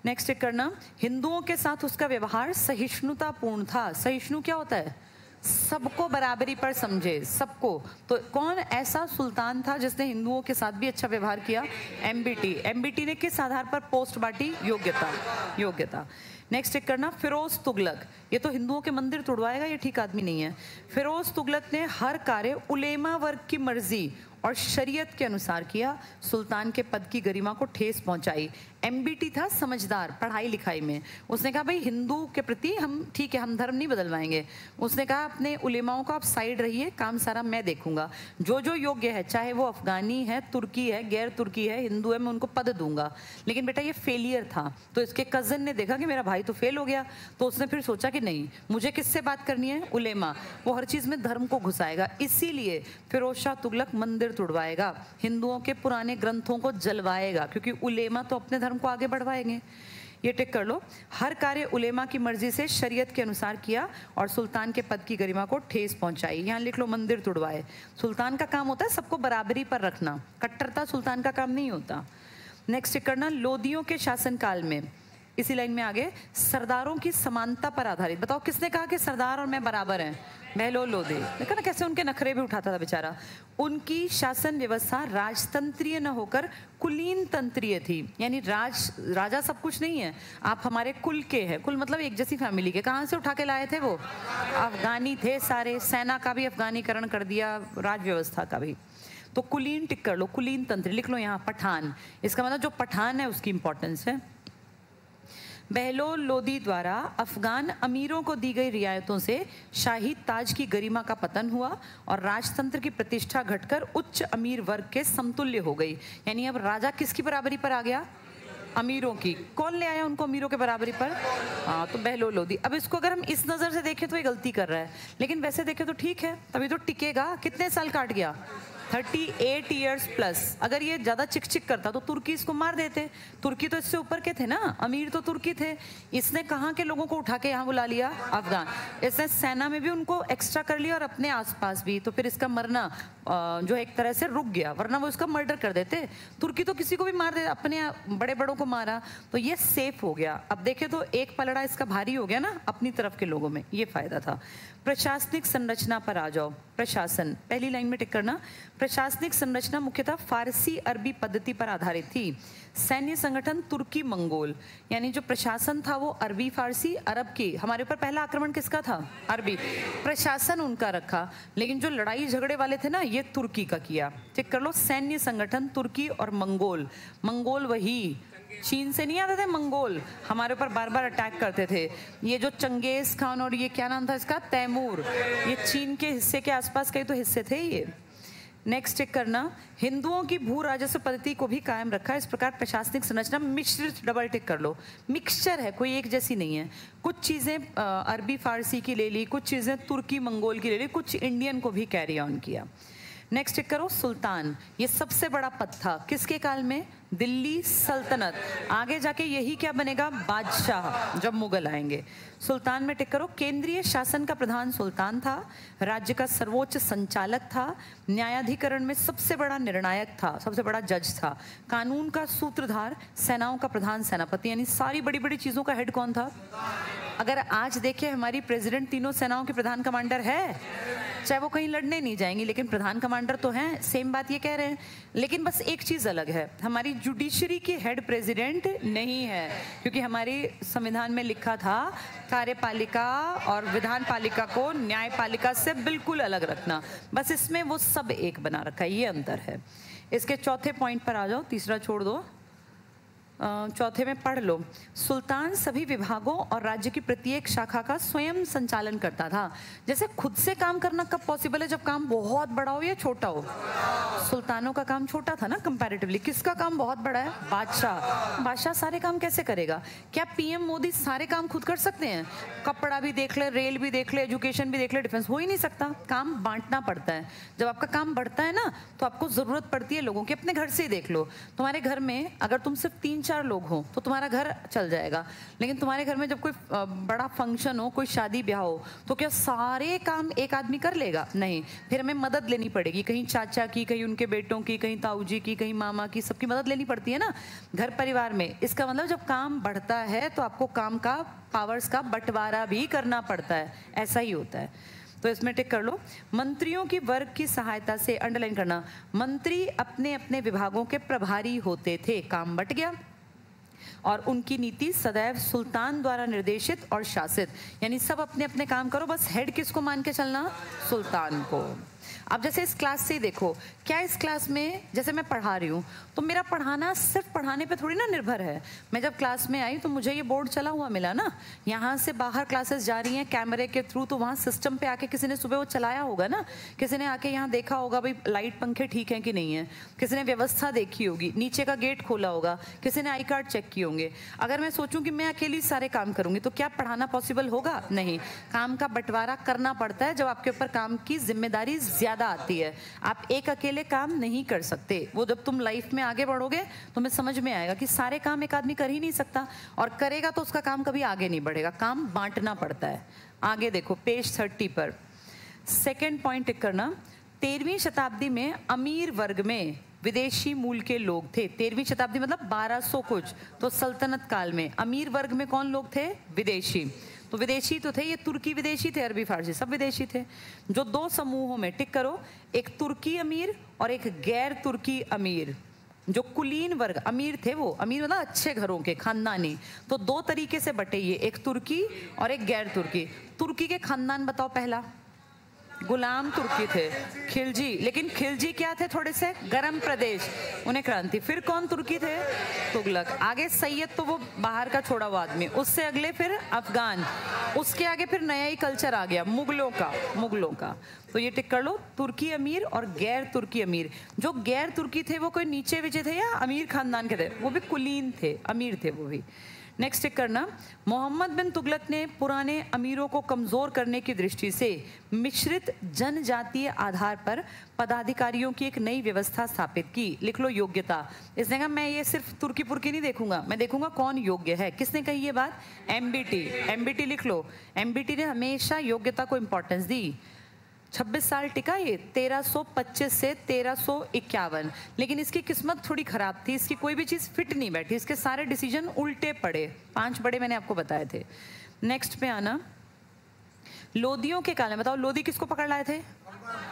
S1: नेक्स्ट टिक करना। हिंदुओं के साथ उसका व्यवहार सहिष्णुतापूर्ण था। सहिष्णु क्या होता है? सबको बराबरी पर समझे, सबको। तो कौन ऐसा सुल्तान था जिसने हिंदुओं के साथ भी अच्छा व्यवहार किया? एमबीटी। एमबीटी ने किस आधार पर पोस्ट बांटी? योग्यता। योग्यता। नेक्स्ट टिक करना। फिरोज तुगलक, ये तो हिंदुओं के मंदिर तोड़वाएगा, ये ठीक आदमी नहीं है। फिरोज तुगलक ने हर कार्य उलेमा वर्ग की मर्जी और शरीयत के अनुसार किया, सुल्तान के पद की गरिमा को ठेस पहुंचाई। एमबीटी था समझदार पढ़ाई लिखाई में, उसने कहा भाई हिंदू के प्रति हम ठीक है, हम धर्म नहीं बदलवाएंगे। उसने कहा अपने उलेमाओं को आप साइड रहिए, काम सारा मैं देखूंगा, जो जो योग्य है, चाहे वो अफगानी है, तुर्की है, गैर तुर्की है, हिंदू है, मैं उनको पद दूंगा। लेकिन बेटा ये फेलियर था, तो इसके कजन ने देखा कि मेरा भाई तो फेल हो गया, तो उसने फिर सोचा कि नहीं, मुझे किससे बात करनी है? उलेमा। वो हर चीज में धर्म को घुसाएगा, इसीलिए फिरोज शाह तुगलक मंदिर तुड़वाएगा, हिंदुओं के पुराने ग्रंथों को जलवाएगा, क्योंकि उलेमा तो अपने धर्म को आगे बढ़वाएंगे। ये टिक कर लो। हर कार्य उलेमा की मर्जी से शरीयत के अनुसार किया और सुल्तान के पद की गरिमा को ठेस पहुंचाई। यहाँ लिख लो मंदिर तुड़वाए। सुल्तान का काम होता है सबको बराबरी पर रखना, कट्टरता सुल्तान का काम नहीं होता। नेक्स्ट टिक करना, लोदियों के शासनकाल में, इसी लाइन में आगे, सरदारों की समानता पर आधारित। बताओ किसने कहा कि सरदार और मैं बराबर हैं? बहलोल लोधी। देखा ना कैसे उनके नखरे भी उठाता था बेचारा। उनकी शासन व्यवस्था राजतंत्रीय न होकर कुलीन तंत्रीय थी, यानी राजा सब कुछ नहीं है, आप हमारे कुल के हैं। कुल मतलब एक जैसी फैमिली के। कहाँ से उठा के लाए थे वो? अफगानी थे सारे, सेना का भी अफगानीकरण कर दिया, राज व्यवस्था का भी। तो कुलीन टिक कर लो, कुलीन तंत्र लिख लो यहाँ, पठान। इसका मतलब जो पठान है उसकी इंपॉर्टेंस है। बहलोल लोदी द्वारा अफगान अमीरों को दी गई रियायतों से शाही ताज की गरिमा का पतन हुआ और राजतंत्र की प्रतिष्ठा घटकर उच्च अमीर वर्ग के समतुल्य हो गई। यानी अब राजा किसकी बराबरी पर आ गया? अमीरों की। कौन ले आया उनको अमीरों के बराबरी पर? हाँ, तो बहलोल लोदी। अब इसको अगर हम इस नज़र से देखें तो ये गलती कर रहा है, लेकिन वैसे देखें तो ठीक है, तभी तो टिकेगा। कितने साल काट गया? 38 ईयर्स प्लस। अगर ये ज़्यादा चिक चिक करता तो तुर्की इसको मार देते। तुर्की तो इससे ऊपर के थे ना, अमीर तो तुर्की थे। इसने कहाँ के लोगों को उठा के यहाँ बुला लिया? अफगान। इसने सेना में भी उनको एक्स्ट्रा कर लिया और अपने आसपास भी, तो फिर इसका मरना जो एक तरह से रुक गया, वरना वो इसका मर्डर कर देते। तुर्की तो किसी को भी मार दे, अपने बड़े बड़ों को मारा, तो ये सेफ हो गया। अब देखे तो एक पलड़ा इसका भारी हो गया ना अपनी तरफ के लोगों में, ये फायदा था। प्रशासनिक संरचना पर आ जाओ। प्रशासन, पहली लाइन में टिक करना। प्रशासनिक संरचना मुख्यतः फारसी अरबी पद्धति पर आधारित थी। सैन्य संगठन तुर्की मंगोल, यानी जो प्रशासन था वो अरबी फारसी अरब की। हमारे ऊपर पहला आक्रमण किसका था? अरबी। प्रशासन उनका रखा, लेकिन जो लड़ाई झगड़े वाले थे ना, ये तुर्की का किया। चेक कर लो, सैन्य संगठन तुर्की और मंगोल। मंगोल वही चीन से नहीं आते थे, मंगोल हमारे ऊपर बार बार अटैक करते थे। ये जो चंगेज खान और ये क्या नाम था इसका, तैमूर, ये चीन के हिस्से के आसपास कई तो हिस्से थे ये। नेक्स्ट चेक करना, हिंदुओं की भू राजस्व पद्धति को भी कायम रखा। इस प्रकार प्रशासनिक संरचना मिश्रित, डबल टिक कर लो, मिक्सचर है, कोई एक जैसी नहीं है। कुछ चीजें अरबी फारसी की ले ली, कुछ चीजें तुर्की मंगोल की ले ली, कुछ इंडियन को भी कैरी ऑन किया। नेक्स्ट चेक करो, सुल्तान। ये सबसे बड़ा पद था किसके काल में? दिल्ली सल्तनत। आगे जाके यही क्या बनेगा? बादशाह, जब मुगल आएंगे। सुल्तान में टिक करो, केंद्रीय शासन का प्रधान सुल्तान था, राज्य का सर्वोच्च संचालक था, न्यायाधिकरण में सबसे बड़ा निर्णायक था, सबसे बड़ा जज था, कानून का सूत्रधार, सेनाओं का प्रधान सेनापति, यानी सारी बड़ी बड़ी चीजों का हेड कौन था? अगर आज देखें हमारी प्रेसिडेंट तीनों सेनाओं के प्रधान कमांडर है, चाहे वो कहीं लड़ने नहीं जाएंगी लेकिन प्रधान कमांडर तो हैं। सेम बात ये कह रहे हैं, लेकिन बस एक चीज अलग है, हमारी जुडिशरी की हेड प्रेसिडेंट नहीं है, क्योंकि हमारे संविधान में लिखा था कार्यपालिका और विधान पालिका को न्यायपालिका से बिल्कुल अलग रखना। बस इसमें वो सब एक बना रखा है, ये अंतर है। इसके चौथे पॉइंट पर आ जाओ, तीसरा छोड़ दो, चौथे में पढ़ लो। सुल्तान सभी विभागों और राज्य की प्रत्येक शाखा का स्वयं संचालन करता था। जैसे खुद से काम करना कब पॉसिबल है? जब काम बहुत बड़ा हो या छोटा हो। सुल्तानों का काम छोटा था ना कंपैरेटिवली, किसका काम बहुत बड़ा है? बादशाह। बादशाह सारे काम कैसे करेगा? क्या पीएम मोदी सारे काम खुद कर सकते हैं? कपड़ा भी देख ले, रेल भी देख ले, एजुकेशन भी देख ले, डिफेंस, हो ही नहीं सकता। काम बांटना पड़ता है। जब आपका काम बढ़ता है ना तो आपको जरूरत पड़ती है लोगों की। अपने घर से ही देख लो, तुम्हारे घर में अगर तुम सिर्फ 3-4 लोग हो तो तुम्हारा घर चल जाएगा, लेकिन तुम्हारे घर में जब कोई बड़ा फंक्शन हो, कोई शादी ब्याह हो, तो क्या सारे काम एक आदमी कर लेगा? नहीं, फिर हमें मदद लेनी पड़ेगी, कहीं चाचा की, कहीं उनके बेटों की, कहीं ताऊ जी की, कहीं मामा की, सबकी मदद लेनी पड़ती है ना घर परिवार में। इसका मतलब जब काम बढ़ता है तो आपको काम का, पावर्स का बंटवारा भी करना पड़ता है, ऐसा ही होता है। तो इसमें टिक कर लो। मंत्रियों की वर्ग की सहायता से, अंडरलाइन करना, मंत्री अपने अपने विभागों के प्रभारी होते थे। काम बंट गया और उनकी नीति सदैव सुल्तान द्वारा निर्देशित और शासित, यानी सब अपने अपने काम करो, बस हेड किसको मान के चलना? सुल्तान को। अब जैसे इस क्लास से देखो, क्या इस क्लास में जैसे मैं पढ़ा रही हूँ तो मेरा पढ़ाना सिर्फ पढ़ाने पे थोड़ी ना निर्भर है। मैं जब क्लास में आई तो मुझे ये बोर्ड चला हुआ मिला ना, यहाँ से बाहर क्लासेस जा रही हैं कैमरे के थ्रू, तो वहाँ सिस्टम पे आके किसी ने सुबह वो चलाया होगा ना, किसी ने आके यहाँ देखा होगा भाई लाइट पंखे ठीक है कि नहीं है, किसी ने व्यवस्था देखी होगी, नीचे का गेट खोला होगा, किसी ने आई कार्ड चेक किए होंगे। अगर मैं सोचूं कि मैं अकेली सारे काम करूंगी तो क्या पढ़ाना पॉसिबल होगा? नहीं, काम का बंटवारा करना पड़ता है। जब आपके ऊपर काम की जिम्मेदारी ज्यादा आती है, आप एक अकेले काम नहीं कर सकते। वो जब तुम लाइफ में आगे बढ़ोगे तुम्हें समझ में आएगा कि सारे काम एक आदमी कर ही नहीं सकता, और करेगा तो उसका काम कभी आगे नहीं बढ़ेगा। काम बांटना पड़ता है। आगे देखो पेज 30 पर सेकंड पॉइंट टिक करना। 13वीं शताब्दी में अमीर वर्ग में विदेशी मूल के लोग थे। 13वीं शताब्दी मतलब 1200 कुछ। तो सल्तनत काल में अमीर वर्ग में कौन लोग थे? विदेशी। तो विदेशी तो थे, ये तुर्की विदेशी थे, अरबी फारसी सब विदेशी थे। जो दो समूहों में टिक करो, एक तुर्की अमीर और एक गैर तुर्की अमीर। जो कुलीन वर्ग अमीर थे, वो अमीर मतलब अच्छे घरों के, खानदानी, तो दो तरीके से बटे ये, एक तुर्की और एक गैर तुर्की। तुर्की के खानदान बताओ पहला? गुलाम तुर्की थे, खिलजी। लेकिन खिलजी क्या थे? थोड़े से गर्म प्रदेश, उन्हें क्रांति। फिर कौन तुर्की थे? तुगलक। आगे सैयद तो वो बाहर का छोड़ा हुआ आदमी, उससे अगले फिर अफगान, उसके आगे फिर नया ही कल्चर आ गया मुगलों का। तो ये टिक कर लो, तुर्की अमीर और गैर तुर्की अमीर। जो गैर तुर्की थे वो कोई नीचे विचे थे या अमीर खानदान के थे? वो भी कुलीन थे, अमीर थे वो भी। नेक्स्ट टिक करना, मोहम्मद बिन तुगलक ने पुराने अमीरों को कमज़ोर करने की दृष्टि से मिश्रित जनजातीय आधार पर पदाधिकारियों की एक नई व्यवस्था स्थापित की। लिख लो योग्यता। इसने कहा मैं ये सिर्फ तुर्की पुर्की नहीं देखूंगा, मैं देखूंगा कौन योग्य है। किसने कही ये बात? एमबीटी लिख लो। एमबीटी ने हमेशा योग्यता को इंपॉर्टेंस दी। 26 साल टिका ये, 1325 से 1351। लेकिन इसकी किस्मत थोड़ी खराब थी, इसकी कोई भी चीज़ फिट नहीं बैठी, इसके सारे डिसीजन उल्टे पड़े। 5 बड़े मैंने आपको बताए थे। नेक्स्ट पे आना, लोदियों के काल में बताओ, लोदी किसको पकड़ लाए थे?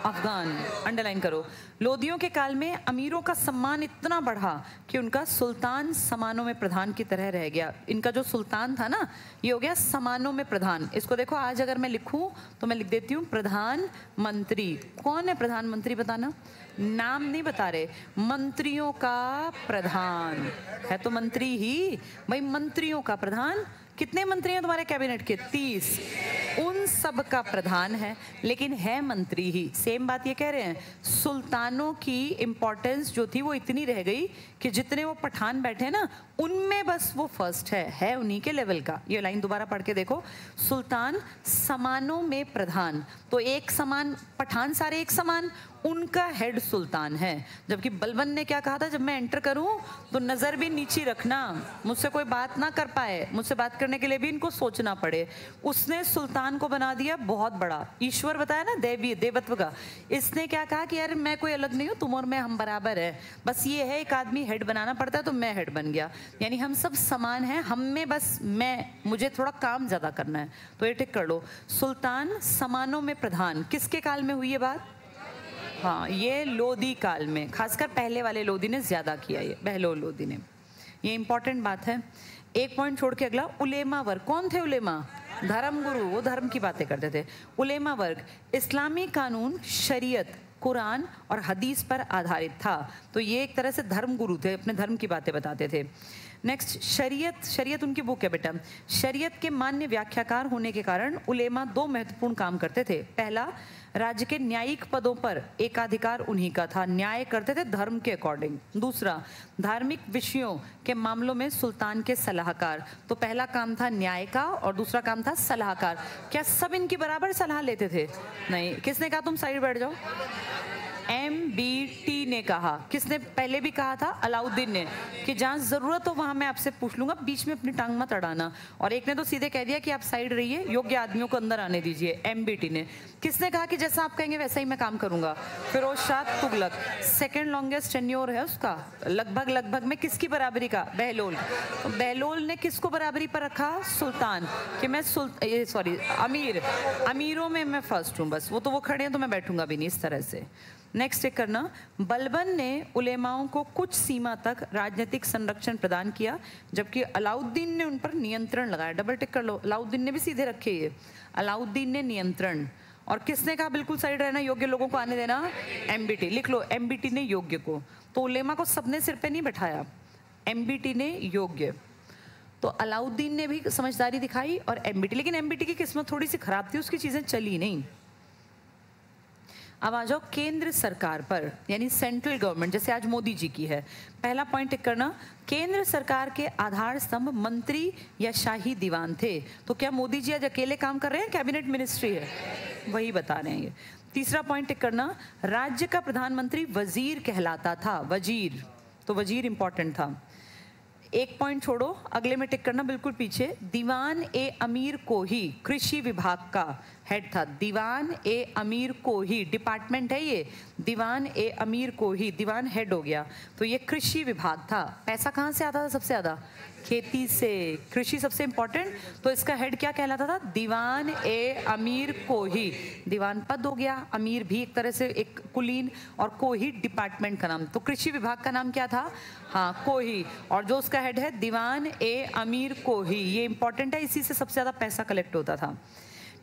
S1: अफगान। अंडरलाइन करो। लोदियों के काल में अमीरों का सम्मान इतना बढ़ा कि उनका सुल्तान समानों में प्रधान की तरह रह गया। इनका जो सुल्तान था ना, ये हो गया समानों में प्रधान। इसको देखो, आज अगर मैं लिखूं तो मैं लिख देती हूँ प्रधानमंत्री। कौन है प्रधानमंत्री? बताना। नाम नहीं बता रहे, मंत्रियों का प्रधान है तो मंत्री ही भाई, मंत्रियों का प्रधान। कितने मंत्री हैं तुम्हारे कैबिनेट के? 30। उन सब का प्रधान है, लेकिन है मंत्री ही। सेम बात ये कह रहे हैं, सुल्तानों की इंपॉर्टेंस जो थी वो इतनी रह गई कि जितने वो पठान बैठे ना, उनमें बस वो फर्स्ट है उन्हीं के लेवल का। ये लाइन दोबारा पढ़ के देखो, सुल्तान समानों में प्रधान। तो एक समान पठान, सारे एक समान, उनका हेड सुल्तान है। जबकि बलबन ने क्या कहा था, जब मैं एंटर करूं तो नजर भी नीची रखना, मुझसे कोई बात ना कर पाए, मुझसे बात करने के लिए भी इनको सोचना पड़े। उसने सुल्तान को बना दिया बहुत बड़ा, ईश्वर बताया ना, देवी देवत्व का। इसने क्या कहा कि यार मैं कोई अलग नहीं हूँ, तुम और मैं हम बराबर है, बस ये है एक आदमी हेड बनाना पड़ता है, तो मैं हेड बन गया। यानी हम सब समान हैं, हम में बस मुझे थोड़ा काम ज्यादा करना है। तो ये टिक कर लो, सुल्तान समानों में प्रधान। किसके काल में हुई ये बात? हाँ, ये लोदी काल में, खासकर पहले वाले लोदी ने ज्यादा किया, ये बहलोल लोदी ने। ये इंपॉर्टेंट बात है। एक पॉइंट छोड़ के अगला, उलेमा वर्ग। कौन थे उलेमा? धर्म गुरु, वो धर्म की बातें करते थे। उलेमा वर्ग, इस्लामी कानून, शरीयत, कुरान और हदीस पर आधारित था। तो ये एक तरह से धर्म गुरु थे, अपने धर्म की बातें बताते थे। नेक्स्ट, शरीयत उनकी बुक है बेटा। शरीयत के मान्य व्याख्याकार होने के कारण उलेमा 2 महत्वपूर्ण काम करते थे। पहला, राज्य के न्यायिक पदों पर एकाधिकार उन्हीं का था, न्याय करते थे धर्म के अकॉर्डिंग। दूसरा, धार्मिक विषयों के मामलों में सुल्तान के सलाहकार। तो पहला काम था न्याय का और दूसरा काम था सलाहकार। क्या सब इनकी बराबर सलाह लेते थे? नहीं। किसने कहा तुम साइड बैठ जाओ? MBT ने कहा। किसने पहले भी कहा था? अलाउद्दीन ने, कि जहाँ जरूरत हो वहां मैं आपसे पूछ लूंगा, बीच में अपनी टांग मत अड़ाना। और एक ने तो सीधे कह दिया कि आप साइड रहिए, योग्य आदमियों को अंदर आने दीजिए, MBT ने। किसने कहा कि जैसा आप कहेंगे वैसा ही मैं काम करूंगा? Firoz Shah Tughlaq. Second longest tenure है उसका, लगभग में किसकी बराबरी का? बहलोल। तो बहलोल ने किसको बराबरी पर रखा? सुल्तान। कि मैं अमीरों में मैं फर्स्ट हूँ, बस वो तो वो खड़े हैं तो मैं बैठूंगा भी नहीं, इस तरह से। नेक्स्ट चेक करना, बलबन ने उलेमाओं को कुछ सीमा तक राजनीतिक संरक्षण प्रदान किया, जबकि अलाउद्दीन ने उन पर नियंत्रण लगाया। डबल टिक कर लो, अलाउद्दीन ने भी सीधे रखे ये, अलाउद्दीन ने नियंत्रण। और किसने कहा बिल्कुल साइड रहना, योग्य लोगों को आने देना? MBT। लिख लो, MBT ने योग्य को। तो उलेमा को सबने सिर पे नहीं बैठाया, MBT ने योग्य। तो अलाउद्दीन ने भी समझदारी दिखाई और MBT, लेकिन MBT की किस्मत थोड़ी सी खराब थी, उसकी चीजें चली नहीं। अब आ जाओ केंद्र सरकार पर, यानी सेंट्रल गवर्नमेंट, जैसे आज मोदी जी की है। पहला पॉइंट टिक करना, केंद्र सरकार के आधार स्तंभ मंत्री या शाही दीवान थे। तो क्या मोदी जी आज अकेले काम कर रहे हैं? कैबिनेट मिनिस्ट्री है, वही बता रहे हैं ये। तीसरा पॉइंट टिक करना, राज्य का प्रधानमंत्री वजीर कहलाता था, वजीर। तो वजीर इंपॉर्टेंट था। एक पॉइंट छोड़ो, अगले में टिक करना बिल्कुल पीछे। दीवान ए अमीर कोही कृषि विभाग का हेड था। दीवान ए अमीर कोही डिपार्टमेंट है ये, दीवान ए अमीर कोही, दीवान हेड हो गया, तो ये कृषि विभाग था। पैसा कहाँ से आता था सबसे ज्यादा? खेती से। कृषि सबसे इंपॉर्टेंट, तो इसका हेड क्या कहलाता था? दीवान ए अमीर कोही। दीवान पद हो गया, अमीर भी एक तरह से एक कुलीन, और कोही डिपार्टमेंट का नाम। तो कृषि विभाग का नाम क्या था? हाँ, कोही, और जो उसका हेड है दीवान ए अमीर कोही। ये इंपॉर्टेंट है, इसी से सबसे ज्यादा पैसा कलेक्ट होता था।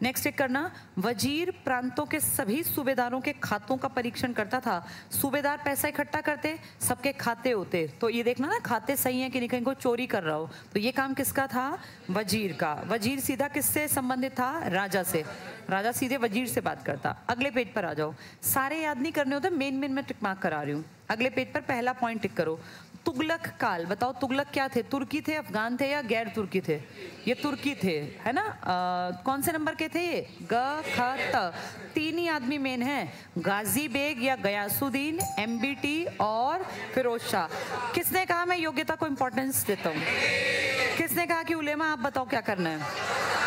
S1: नेक्स्ट एक करना, वजीर प्रांतों के सभी सूबेदारों के खातों का परीक्षण करता था। सूबेदार पैसा इकट्ठा करते, सबके खाते होते, तो ये देखना ना खाते सही हैं कि नहीं, कहीं को चोरी कर रहा हो। तो ये काम किसका था? वजीर का। वजीर सीधा किससे संबंधित था? राजा से। राजा सीधे वजीर से बात करता। अगले पेज पर आ जाओ। सारे याद नहीं करने होते, मेन मेन में टिक मार्क करा रही हूँ। अगले पेज पर पहला पॉइंट टिक करो। तुगलक काल, बताओ तुगलक क्या थे? तुर्की थे, अफगान थे या गैर तुर्की थे? ये तुर्की थे, है ना। कौन से नंबर के थे ये? ग ख त। तीन ही आदमी मेन हैं, गाजी बेग या गयासुद्दीन, एमबीटी और फिरोज शाह। किसने कहा मैं योग्यता को इंपॉर्टेंस देता हूँ? किसने कहा कि उलेमा आप बताओ क्या करना है?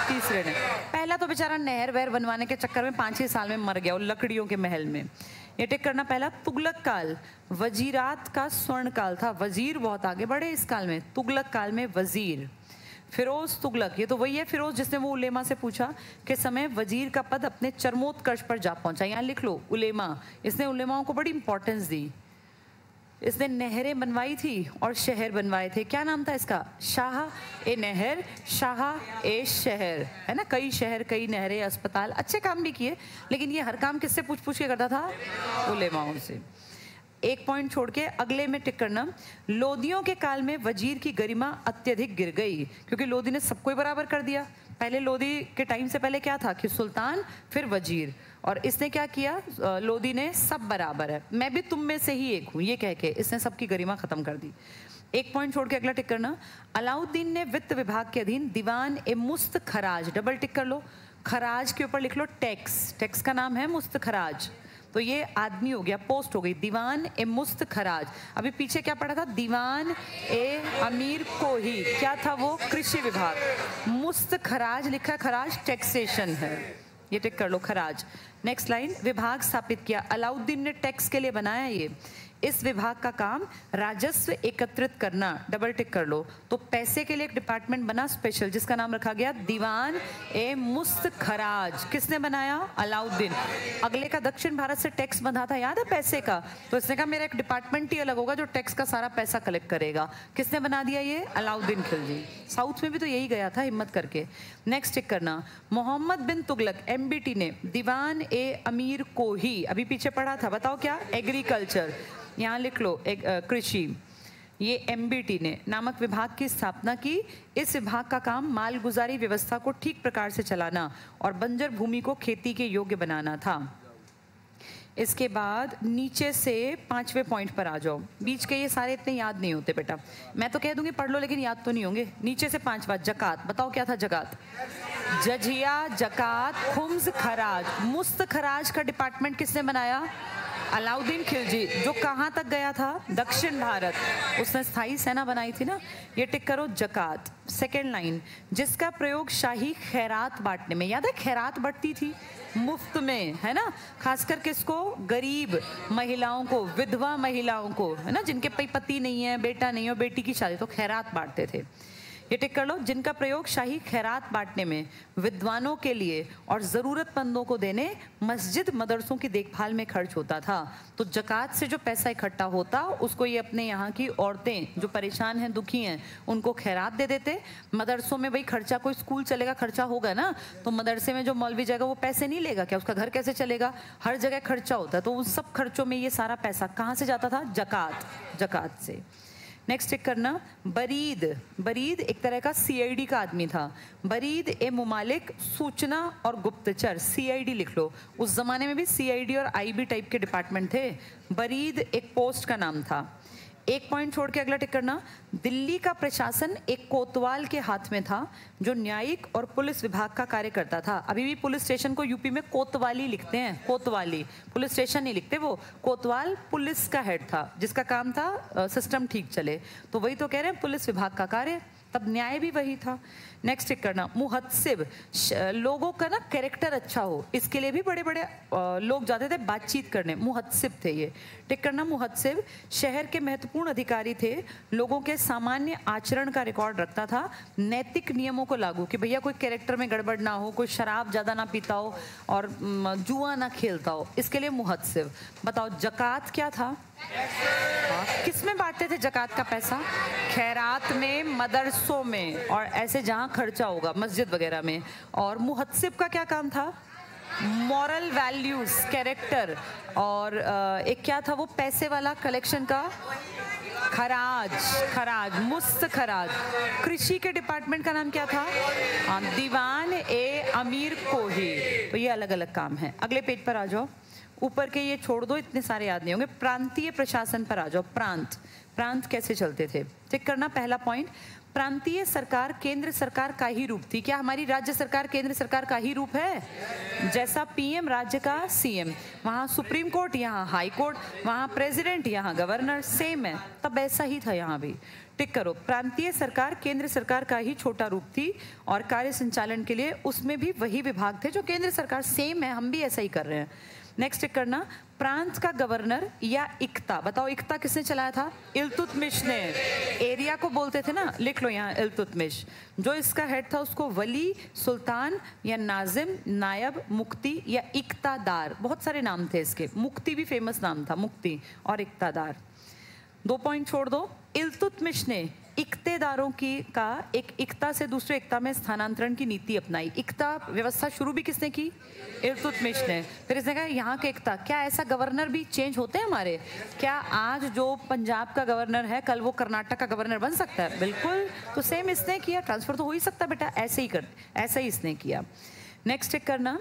S1: तीसरे ने। पहला तो बेचारा नहर वहर बनवाने के चक्कर में 5-6 साल में मर गया, और लकड़ियों के महल में। ये टिक करना पहला। तुगलक काल वजीरात का स्वर्ण काल था। वजीर बहुत आगे बढ़े इस काल में। तुगलक काल में वजीर। फिरोज तुगलक, ये तो वही है फिरोज जिसने वो उलेमा से पूछा कि समय वजीर का पद अपने चरमोत्कर्ष पर जा पहुंचा। यहाँ लिख लो उलेमा। इसने उलेमाओं को बड़ी इंपॉर्टेंस दी। इसने नहरें बनवाई थी और शहर बनवाए थे। क्या नाम था इसका? शाह ए नहर, शाह ए शहर, है ना। कई शहर, कई नहरें, अस्पताल, अच्छे काम भी किए, लेकिन ये हर काम किससे पूछ पूछ के करता था? उलेमाओं से। एक पॉइंट छोड़ के अगले में टिक करना। लोदियों के काल में वजीर की गरिमा अत्यधिक गिर गई, क्योंकि लोदी ने सबको ही बराबर कर दिया। पहले लोदी के टाइम से पहले क्या था कि सुल्तान, फिर वजीर, और इसने क्या किया? लोदी ने सब बराबर है, मैं भी तुम में से ही एक हूँ, ये कह के इसने सबकी गरिमा खत्म कर दी। एक पॉइंट छोड़ के अगला टिक करना। अलाउद्दीन ने वित्त विभाग के अधीन दीवान ए मुस्त खराज, डबल टिक कर लो। खराज के ऊपर लिख लो टैक्स, टैक्स का नाम है मुस्त खराज, तो ये आदमी हो गया, पोस्ट हो गई, दीवान ए मुस्त खराज। अभी पीछे क्या पढ़ा था? दीवान ए अमीर कोही, क्या था वो? कृषि विभाग। मुस्त खराज लिखा, खराज टैक्सेशन है, ये टिक कर लो, खराज। नेक्स्ट लाइन, विभाग स्थापित किया। अलाउद्दीन ने टैक्स के लिए बनाया ये। इस विभाग का काम राजस्व एकत्रित करना, डबल टिक कर लो। तो पैसे के लिए एक डिपार्टमेंट बना स्पेशल, जिसका नाम रखा गया दीवान ए मुस्त खराज। किसने बनाया? अलाउद्दीन। अगले का दक्षिण भारत से टैक्स बंधा था, याद है पैसे का, तो इसने कहा मेरा एक डिपार्टमेंट ही अलग होगा जो टैक्स का सारा पैसा कलेक्ट करेगा। किसने बना दिया ये? अलाउद्दीन खिलजी। साउथ में भी तो यही गया था हिम्मत करके। नेक्स्ट टिक करना। मोहम्मद बिन तुगलक एमबीटी ने दीवान ए अमीर कोही, अभी पीछे पढ़ा था, बताओ क्या? एग्रीकल्चर, यहाँ लिख लो कृषि। ये एमबीटी ने नामक विभाग की स्थापना की। इस विभाग का काम मालगुजारी व्यवस्था को ठीक प्रकार से चलाना और बंजर भूमि को खेती के योग्य बनाना था। इसके बाद नीचे से 5वें पॉइंट पर आ जाओ। बीच के ये सारे इतने याद नहीं होते बेटा, मैं तो कह दूंगी पढ़ लो, लेकिन याद तो नहीं होंगे। नीचे से 5वां, जकात, बताओ क्या था जकात? जजिया, जकात, खुम्स, खराज। मुस्त खराज का डिपार्टमेंट किसने बनाया? अलाउद्दीन खिलजी। जो कहाँ तक गया था? दक्षिण भारत। उसने स्थायी सेना बनाई थी ना। ये टिक करो, जकात। सेकेंड लाइन, जिसका प्रयोग शाही खैरात बांटने में, याद है खैरात बढ़ती थी मुफ्त में, है ना, खासकर किसको? गरीब महिलाओं को, विधवा महिलाओं को, है ना, जिनके पति नहीं है, बेटा नहीं हो, बेटी की शादी, तो खैरात बांटते थे। ये टिक कर लो, जिनका प्रयोग शाही खैरात बांटने में, विद्वानों के लिए और ज़रूरतमंदों को देने, मस्जिद मदरसों की देखभाल में खर्च होता था। तो जकात से जो पैसा इकट्ठा होता उसको ये अपने यहाँ की औरतें जो परेशान हैं, दुखी हैं, उनको खैरात दे देते। मदरसों में भाई खर्चा, कोई स्कूल चलेगा, खर्चा होगा ना, तो मदरसे में जो मौलवी जाएगा वो पैसे नहीं लेगा क्या? उसका घर कैसे चलेगा? हर जगह खर्चा होता है, तो उन सब खर्चों में ये सारा पैसा कहाँ से जाता था? जकात, जकात से। नेक्स्ट चेक करना, बरीद। बरीद एक तरह का सीआईडी का आदमी था। बरीद ए मुमालिक, सूचना और गुप्तचर, सीआईडी लिख लो। उस जमाने में भी सीआईडी और आईबी टाइप के डिपार्टमेंट थे। बरीद एक पोस्ट का नाम था। एक पॉइंट छोड़ के अगला टिक करना। दिल्ली का प्रशासन एक कोतवाल के हाथ में था जो न्यायिक और पुलिस विभाग का कार्य करता था। अभी भी पुलिस स्टेशन को यूपी में कोतवाली लिखते हैं, कोतवाली, पुलिस स्टेशन नहीं लिखते। वो कोतवाल पुलिस का हेड था जिसका काम था सिस्टम ठीक चले, तो वही तो कह रहे हैं पुलिस विभाग का कार्य, तब न्याय भी वही था। नेक्स्ट टिक करना। मुहत्सिब, लोगों का ना कैरेक्टर अच्छा हो, इसके लिए भी बड़े बड़े लोग जाते थे बातचीत करने, मुहत्सिब थे ये। टिक करना। मुहत्सिब शहर के महत्वपूर्ण अधिकारी थे, लोगों के सामान्य आचरण का रिकॉर्ड रखता था, नैतिक नियमों को लागू, कि भैया कोई कैरेक्टर में गड़बड़ ना हो, कोई शराब ज्यादा ना पीता हो और जुआ ना खेलता हो, इसके लिए मुहत्सिब। बताओ जकात क्या था? किस में बांटते थे जकात का पैसा? खैरात में, मदरसों में और ऐसे जहां खर्चा होगा मस्जिद वगैरह में। और मुहत्सिब का क्या काम था? Moral values, character. और एक क्या था वो पैसे वाला कलेक्शन का? खराज, खराज, मुस्त खराज। कृषि के डिपार्टमेंट का नाम क्या था? दीवान ए अमीर कोही। तो ये अलग अलग काम है। अगले पेज पर आ जाओ। ऊपर के ये छोड़ दो, इतने सारे याद नहीं होंगे। प्रांतीय प्रशासन पर आ जाओ। प्रांत, प्रांत कैसे चलते थे? चेक करना। पहला पॉइंट, प्रांतीय सरकार केंद्र सरकार का ही रूप थी। क्या हमारी राज्य सरकार केंद्र सरकार का ही रूप है? जैसा पीएम राज्य का सीएम, वहाँ सुप्रीम कोर्ट, यहाँ हाई कोर्ट, वहाँ प्रेसिडेंट, यहाँ गवर्नर, सेम है, तब ऐसा ही था यहाँ भी। टिक करो। प्रांतीय सरकार केंद्र सरकार का ही छोटा रूप थी और कार्य संचालन के लिए उसमें भी वही विभाग थे जो केंद्र सरकार, सेम है, हम भी ऐसा ही कर रहे हैं। नेक्स्ट टिक करना। प्रांत का गवर्नर या इक्ता, बताओ इक्ता किसने चलाया था? इल्तुतमिश ने। एरिया को बोलते थे ना, लिख लो यहाँ इल्तुतमिश। जो इसका हेड था उसको वली, सुल्तान या नाजिम, नायब, मुक्ति या इक्तादार, बहुत सारे नाम थे इसके। मुक्ति भी फेमस नाम था, मुक्ति और इक्तादार। 2 पॉइंट छोड़ दो। इल्तुतमिश ने इक्तेदारों की का एक इक्ता से दूसरे इक्ता में स्थानांतरण की नीति अपनाई। इक्ता व्यवस्था शुरू भी किसने की? इल्तुतमिश ने। फिर इसने कहा यहाँ के इक्ता, क्या ऐसा गवर्नर भी चेंज होते हैं हमारे? क्या आज जो पंजाब का गवर्नर है कल वो कर्नाटक का गवर्नर बन सकता है? बिल्कुल। तो सेम इसने किया, ट्रांसफर तो हो ही सकता है बेटा, ऐसे ही इसने किया। नेक्स्ट चेक करना।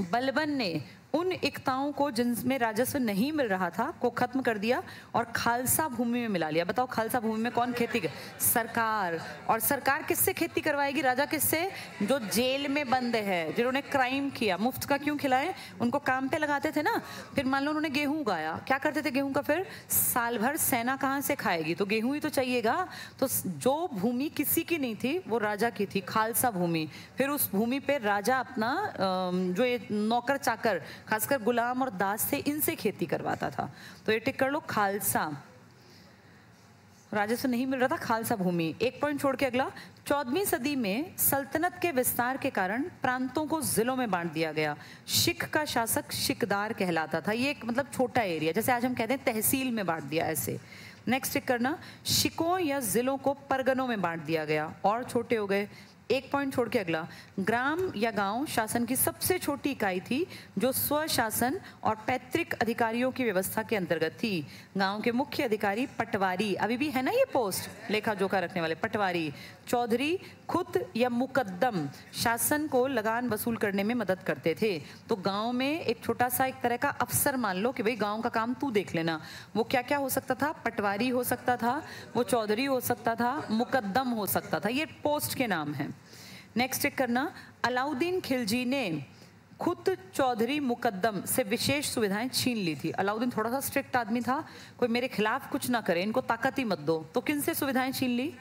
S1: बलबन ने उन इक्ताओं को जिनमें राजस्व नहीं मिल रहा था को खत्म कर दिया और खालसा भूमि में मिला लिया। बताओ खालसा भूमि में कौन खेती कर? सरकार। और सरकार किससे खेती करवाएगी? राजा किससे? जो जेल में बंद है, जिन्होंने क्राइम किया। मुफ्त का क्यों खिलाए? उनको काम पे लगाते थे ना। फिर मान लो उन्होंने गेहूं उगाया, क्या करते थे गेहूं का? फिर साल भर सेना कहाँ से खाएगी, तो गेहूं ही तो चाहिएगा। तो जो भूमि किसी की नहीं थी वो राजा की थी, खालसा भूमि। फिर उस भूमि पे राजा अपना जो ये नौकर चाकर, खासकर गुलाम और दास थे, इनसे खेती करवाता था। तो ये टिक कर लो, खालसा। राजस्व नहीं मिल रहा था, खालसा भूमि। 1 पॉइंट छोड़ के अगला। 14वीं सदी में सल्तनत के विस्तार के कारण प्रांतों को जिलों में बांट दिया गया। शिक का शासक शिकदार कहलाता था। ये एक मतलब छोटा एरिया, जैसे आज हम कहते हैं तहसील में बांट दिया, ऐसे। नेक्स्ट टिक करना। शिकों या जिलों को परगनों में बांट दिया गया और छोटे हो गए। 1 पॉइंट छोड़ के अगला। ग्राम या गांव शासन की सबसे छोटी इकाई थी जो स्वशासन और पैतृक अधिकारियों की व्यवस्था के अंतर्गत थी। गांव के मुख्य अधिकारी पटवारी, अभी भी है ना ये पोस्ट, लेखा जोखा रखने वाले पटवारी, चौधरी, खुद या मुकद्दम शासन को लगान वसूल करने में मदद करते थे। तो गांव में एक छोटा सा एक तरह का अफसर मान लो कि भाई गांव का काम तू देख लेना। वो क्या क्या हो सकता था? पटवारी हो सकता था, वो चौधरी हो सकता था, मुकद्दम हो सकता था। ये पोस्ट के नाम हैं। नेक्स्ट चेक करना। अलाउद्दीन खिलजी ने खुद चौधरी मुकद्दम से विशेष सुविधाएं छीन ली थी। अलाउद्दीन थोड़ा सा स्ट्रिक्ट आदमी था, कोई मेरे खिलाफ कुछ ना करे, इनको ताकत ही मत दो। तो किन से सुविधाएं छीन ली?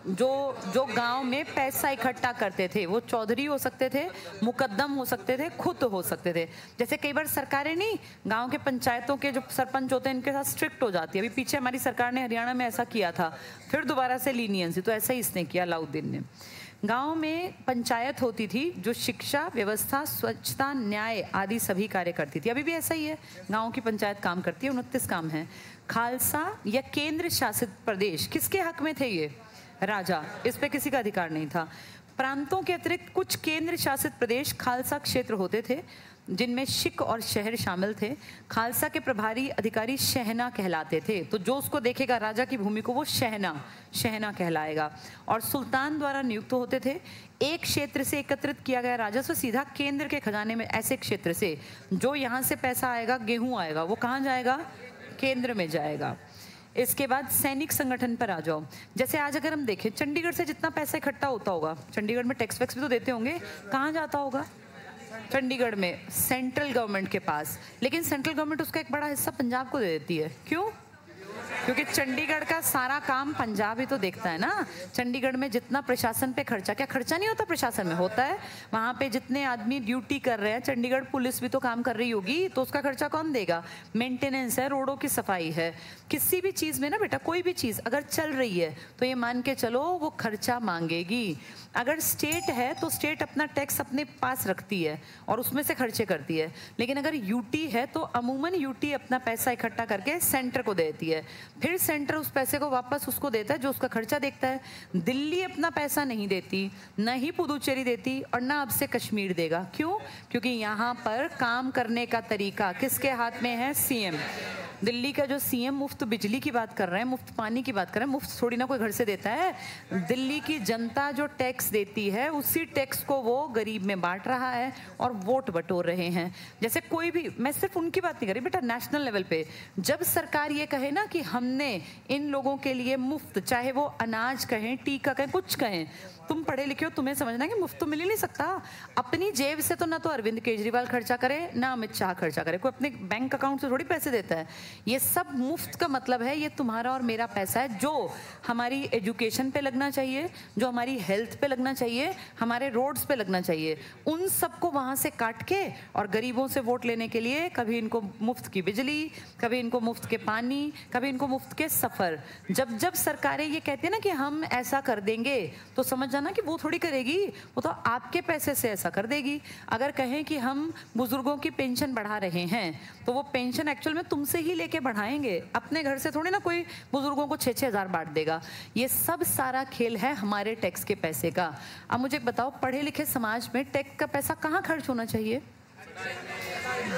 S1: जो गांव में पैसा इकट्ठा करते थे, वो चौधरी हो सकते थे, मुकद्दम हो सकते थे, खुद हो सकते थे। जैसे कई बार सरकारें नहीं, गांव के पंचायतों के जो सरपंच होते हैं इनके साथ स्ट्रिक्ट हो जाती है। अभी पीछे हमारी सरकार ने हरियाणा में ऐसा किया था, फिर दोबारा से लीनियंसी, तो ऐसा ही इसने किया अलाउद्दीन ने। गांव में पंचायत होती थी जो शिक्षा, व्यवस्था, स्वच्छता, न्याय आदि सभी कार्य करती थी। अभी भी ऐसा ही है, गांव की पंचायत काम करती है। 29 काम है। खालसा या केंद्र शासित प्रदेश किसके हक में थे? ये राजा, इस पे किसी का अधिकार नहीं था। प्रांतों के अतिरिक्त कुछ केंद्र शासित प्रदेश खालसा क्षेत्र होते थे जिनमें शिक और शहर शामिल थे। खालसा के प्रभारी अधिकारी शहना कहलाते थे। तो जो उसको देखेगा राजा की भूमि को, वो शहना कहलाएगा। और सुल्तान द्वारा नियुक्त होते थे। एक क्षेत्र से एकत्रित किया गया राजस्व सीधा केंद्र के खजाने में, ऐसे क्षेत्र से जो यहाँ से पैसा आएगा, गेहूं आएगा, वो कहाँ जाएगा? केंद्र में जाएगा। इसके बाद सैनिक संगठन पर आ जाओ। जैसे आज अगर हम देखें चंडीगढ़ से जितना पैसा इकट्ठा होता होगा, चंडीगढ़ में टैक्स वैक्स भी तो देते होंगे, कहाँ जाता होगा? चंडीगढ़ में, सेंट्रल गवर्नमेंट के पास। लेकिन सेंट्रल गवर्नमेंट उसका एक बड़ा हिस्सा पंजाब को दे देती है। क्यों? क्योंकि चंडीगढ़ का सारा काम पंजाब ही तो देखता है ना। चंडीगढ़ में जितना प्रशासन पे खर्चा, क्या खर्चा नहीं होता प्रशासन में? होता है। वहाँ पे जितने आदमी ड्यूटी कर रहे हैं, चंडीगढ़ पुलिस भी तो काम कर रही होगी, तो उसका खर्चा कौन देगा? मेंटेनेंस है, रोडों की सफाई है, किसी भी चीज़ में ना बेटा, कोई भी चीज़ अगर चल रही है तो ये मान के चलो वो खर्चा मांगेगी। अगर स्टेट है तो स्टेट अपना टैक्स अपने पास रखती है और उसमें से खर्चे करती है। लेकिन अगर यूटी है तो अमूमन यूटी अपना पैसा इकट्ठा करके सेंटर को देती है, फिर सेंटर उस पैसे को वापस उसको देता है जो उसका खर्चा देखता है। दिल्ली अपना पैसा नहीं देती, न ही पुदुचेरी देती और ना अब से कश्मीर देगा। क्यों? क्योंकि यहाँ पर काम करने का तरीका किसके हाथ में है? सीएम। दिल्ली का जो सीएम मुफ्त बिजली की बात कर रहे हैं, मुफ्त पानी की बात कर रहे हैं, मुफ्त थोड़ी ना कोई घर से देता है। दिल्ली की जनता जो टैक्स देती है उसी टैक्स को वो गरीब में बांट रहा है और वोट बटोर रहे हैं। जैसे कोई भी, मैं सिर्फ उनकी बात नहीं कर रही बेटा, नेशनल लेवल पे जब सरकार ये कहे ना कि हमने इन लोगों के लिए मुफ्त, चाहे वो अनाज कहें, टीका कहें, कुछ कहें, तुम पढ़े लिखे हो, तुम्हें समझना कि मुफ्त तो मिल ही नहीं सकता। अपनी जेब से तो ना तो अरविंद केजरीवाल खर्चा करे ना अमित शाह खर्चा करे, कोई अपने बैंक अकाउंट से थोड़ी पैसे देता है। ये सब मुफ्त का मतलब है ये तुम्हारा और मेरा पैसा है जो हमारी एजुकेशन पे लगना चाहिए, जो हमारी हेल्थ पे लगना चाहिए, हमारे रोड्स पे लगना चाहिए। उन सबको वहां से काट के और गरीबों से वोट लेने के लिए कभी इनको मुफ्त की बिजली, कभी इनको मुफ्त के पानी, कभी इनको मुफ्त के सफर। जब जब सरकारें ये कहती है ना कि हम ऐसा कर देंगे, तो समझ जाना कि वो थोड़ी करेगी, वो तो आपके पैसे से ऐसा कर देगी। अगर कहें कि हम बुजुर्गों की पेंशन बढ़ा रहे हैं, तो वो पेंशन एक्चुअल में तुमसे ही लेके बढ़ाएंगे, अपने घर से थोड़ी ना कोई बुजुर्गों को 6-6 हज़ार बांट देगा। ये सब सारा खेल है हमारे टैक्स के पैसे का। अब मुझे बताओ, पढ़े लिखे समाज में टैक्स का पैसा कहाँ खर्च होना चाहिए?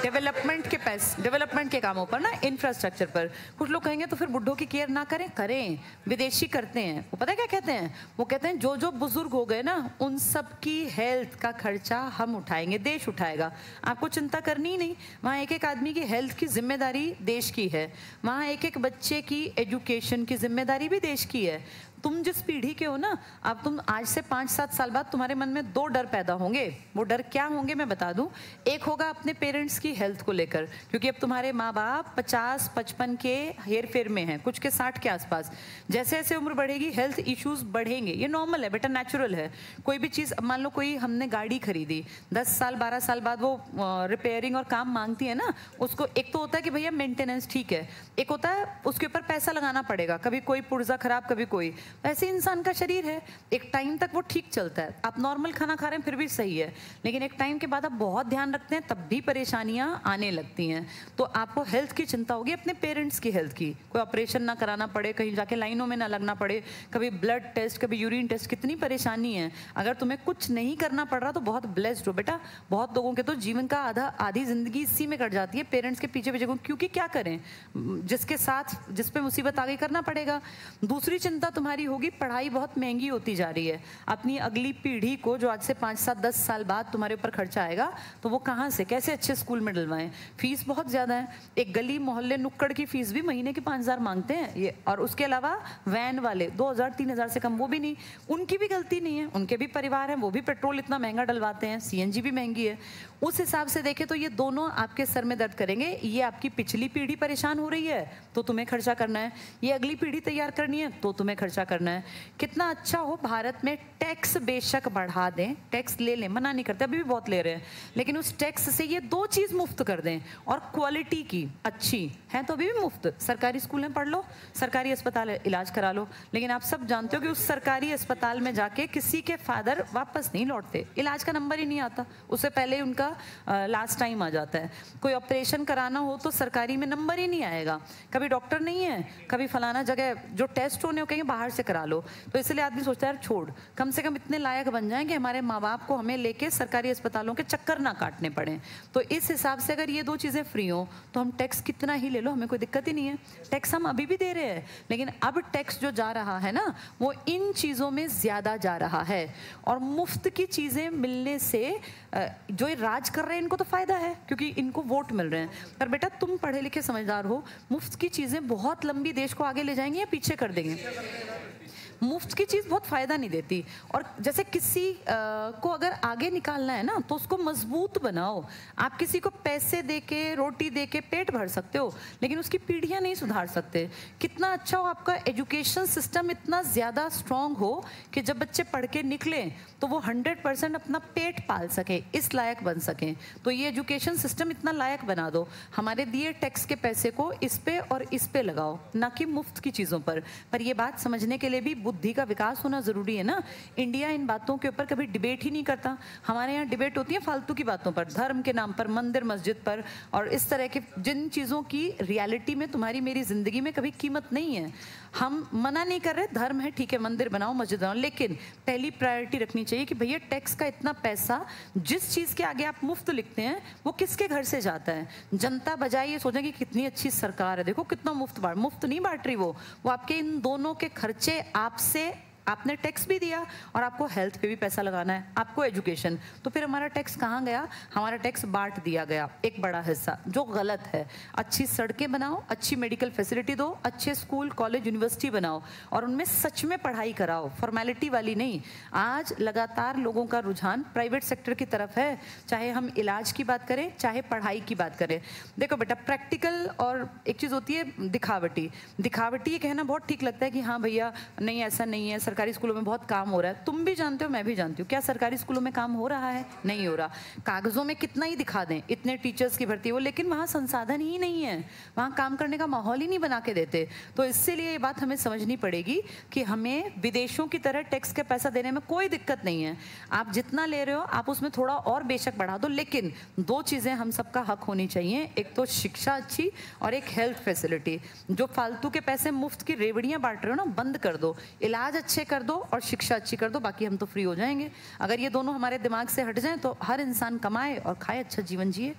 S1: डेवलपमेंट के पैसे, डेवलपमेंट के कामों पर ना, इंफ्रास्ट्रक्चर पर। कुछ लोग कहेंगे तो फिर बुढ़ों की केयर ना करें? करें, विदेशी करते हैं। वो पता है क्या कहते हैं? वो कहते हैं जो जो बुजुर्ग हो गए ना, उन सब की हेल्थ का खर्चा हम उठाएंगे, देश उठाएगा, आपको चिंता करनी ही नहीं। वहाँ एक एक आदमी की हेल्थ की जिम्मेदारी देश की है, वहाँ एक एक बच्चे की एजुकेशन की जिम्मेदारी भी देश की है। तुम जिस पीढ़ी के हो ना, अब तुम आज से 5-7 साल बाद तुम्हारे मन में 2 डर पैदा होंगे। वो डर क्या होंगे मैं बता दूं। एक होगा अपने पेरेंट्स की हेल्थ को लेकर, क्योंकि अब तुम्हारे माँ बाप 50-55 के हेर फेर में हैं, कुछ के 60 के आसपास। जैसे जैसे उम्र बढ़ेगी हेल्थ इश्यूज बढ़ेंगे, ये नॉर्मल है बेटा, नेचुरल है। कोई भी चीज़, मान लो कोई हमने गाड़ी खरीदी, 10 साल 12 साल बाद वो रिपेयरिंग और काम मांगती है ना, उसको एक तो होता है कि भैया मेंटेनेंस ठीक है, एक होता है उसके ऊपर पैसा लगाना पड़ेगा, कभी कोई पुर्जा खराब, कभी कोई। ऐसे इंसान का शरीर है, एक टाइम तक वो ठीक चलता है, आप नॉर्मल खाना खा रहे हैं फिर भी सही है, लेकिन एक टाइम के बाद आप बहुत ध्यान रखते हैं तब भी परेशानियां आने लगती हैं। तो आपको हेल्थ की चिंता होगी, अपने पेरेंट्स की हेल्थ की, कोई ऑपरेशन ना कराना पड़े, कहीं जाके लाइनों में ना लगना पड़े, कभी ब्लड टेस्ट, कभी यूरिन टेस्ट, कितनी परेशानी है। अगर तुम्हें कुछ नहीं करना पड़ रहा तो बहुत ब्लेस्ड हो बेटा। बहुत लोगों के तो जीवन का आधी जिंदगी इसी में कट जाती है, पेरेंट्स के पीछे पीछे, क्योंकि क्या करें, जिसके साथ जिस पे मुसीबत आ गई करना पड़ेगा। दूसरी चिंता तुम्हारी होगी, पढ़ाई बहुत महंगी होती जा रही है। अपनी अगली पीढ़ी को जो आज से 5-7-10 साल बाद तुम्हारे ऊपर खर्चा आएगा, तो वो कहाँ से, कैसे अच्छे स्कूल में डलवाएं? फीस बहुत ज़्यादा है, एक गली मोहल्ले नुक्कड़ की फीस भी महीने की 5,000 मांगते हैं ये। और उसके अलावा वैन वाले 2,000-3,000 से कम वो भी नहीं, उनकी भी गलती नहीं है, उनके भी परिवार हैं, वो भी पेट्रोल इतना महंगा डलवाते हैं, सीएनजी भी महंगी है। उस हिसाब से देखें तो ये दोनों आपके सर में दर्द करेंगे। ये आपकी पिछली पीढ़ी परेशान हो रही है तो तुम्हें खर्चा करना है, ये अगली पीढ़ी तैयार करनी है तो तुम्हें खर्चा करना है। कितना अच्छा हो भारत में टैक्स बेशक बढ़ा दें, टैक्स ले लें, मना नहीं करते, अभी भी बहुत ले रहे हैं, लेकिन उस टैक्स से ये 2 चीज़ मुफ्त कर दें और क्वालिटी की अच्छी है तो अभी भी मुफ्त। सरकारी स्कूल में पढ़ लो, सरकारी अस्पताल इलाज करा लो, लेकिन आप सब जानते हो कि उस सरकारी अस्पताल में जाके किसी के फादर वापस नहीं लौटते, इलाज का नंबर ही नहीं आता, उससे पहले ही उनका लास्ट टाइम आ जाता है। कोई ऑपरेशन कराना हो तो सरकारी में नंबर ही नहीं आएगा, कभी डॉक्टर नहीं है, कभी फलाना जगह जो टेस्ट होने हो कहेंगे बाहर से करा लो। तो इसलिए आदमी सोचता है यार छोड़, कम से कम इतने लायक बन जाएं कि हमारे माँ बाप को हमें लेके सरकारी अस्पतालों के चक्कर ना काटने पड़े। तो इस हिसाब से अगर ये दो चीज़ें फ्री हो तो हम टैक्स कितना ही ले लो, हमें कोई दिक्कत ही नहीं है। टैक्स हम अभी भी दे रहे हैं, लेकिन अब टैक्स जो जा रहा है ना वो इन चीज़ों में ज़्यादा जा रहा है। और मुफ्त की चीज़ें मिलने से जो ये राज कर रहे हैं इनको तो फ़ायदा है क्योंकि इनको वोट मिल रहे हैं। पर बेटा तुम पढ़े लिखे समझदार हो, मुफ्त की चीज़ें बहुत लंबी देश को आगे ले जाएंगी या पीछे कर देंगे? मुफ्त की चीज़ बहुत फ़ायदा नहीं देती। और जैसे किसी को अगर आगे निकालना है ना तो उसको मजबूत बनाओ। आप किसी को पैसे देके रोटी देके पेट भर सकते हो, लेकिन उसकी पीढ़ियां नहीं सुधार सकते। कितना अच्छा हो आपका एजुकेशन सिस्टम इतना ज़्यादा स्ट्रांग हो कि जब बच्चे पढ़ के निकलें तो वो 100% अपना पेट पाल सके, इस लायक बन सकें। तो ये एजुकेशन सिस्टम इतना लायक बना दो, हमारे दिए टैक्स के पैसे को इस पे और इस पे लगाओ, ना कि मुफ्त की चीज़ों पर ये बात समझने के लिए भी बुद्धि का विकास होना जरूरी है ना। इंडिया इन बातों के ऊपर कभी डिबेट ही नहीं करता। हमारे यहाँ डिबेट होती है फालतू की बातों पर, धर्म के नाम पर, मंदिर मस्जिद पर, और इस तरह के जिन चीज़ों की रियलिटी में तुम्हारी मेरी जिंदगी में कभी कीमत नहीं है। हम मना नहीं कर रहे, धर्म है ठीक है, मंदिर बनाओ मस्जिद बनाओ, लेकिन पहली प्रायोरिटी रखनी चाहिए कि भैया टैक्स का इतना पैसा जिस चीज़ के आगे आप मुफ्त लिखते हैं वो किसके घर से जाता है। जनता बजाय ये सोचें कि कितनी अच्छी सरकार है, देखो कितना मुफ्त नहीं बांट रही, वो आपके इन दोनों के खर्चे आपसे, आपने टैक्स भी दिया और आपको हेल्थ पे भी पैसा लगाना है, आपको एजुकेशन, तो फिर हमारा टैक्स कहाँ गया? हमारा टैक्स बांट दिया गया एक बड़ा हिस्सा, जो गलत है। अच्छी सड़कें बनाओ, अच्छी मेडिकल फैसिलिटी दो, अच्छे स्कूल कॉलेज यूनिवर्सिटी बनाओ और उनमें सच में पढ़ाई कराओ, फॉर्मेलिटी वाली नहीं। आज लगातार लोगों का रुझान प्राइवेट सेक्टर की तरफ है, चाहे हम इलाज की बात करें चाहे पढ़ाई की बात करें। देखो बेटा प्रैक्टिकल और एक चीज़ होती है दिखावटी। ये कहना बहुत ठीक लगता है कि हाँ भैया नहीं ऐसा नहीं है, सरकारी स्कूलों में बहुत काम हो रहा है। तुम भी जानते हो मैं भी जानती हूँ, क्या सरकारी स्कूलों में काम हो रहा है? नहीं हो रहा। कागजों में कितना ही दिखा दें इतने टीचर्स की भर्ती हो, लेकिन वहाँ संसाधन ही नहीं है, वहाँ काम करने का माहौल ही नहीं बना के देते। तो इसलिए ये बात हमें समझनी पड़ेगी कि हमें विदेशों की तरह टैक्स के पैसा देने में कोई दिक्कत नहीं है। आप जितना ले रहे हो आप उसमें थोड़ा और बेशक बढ़ा दो, लेकिन दो चीज़ें हम सबका हक होनी चाहिए, एक तो शिक्षा अच्छी और एक हेल्थ फैसिलिटी। जो फालतू के पैसे मुफ्त की रेवड़ियाँ बांट रहे हो ना, बंद कर दो, इलाज अच्छे कर दो और शिक्षा अच्छी कर दो, बाकी हम तो फ्री हो जाएंगे। अगर ये दोनों हमारे दिमाग से हट जाएं तो हर इंसान कमाए और खाए, अच्छा जीवन जिए।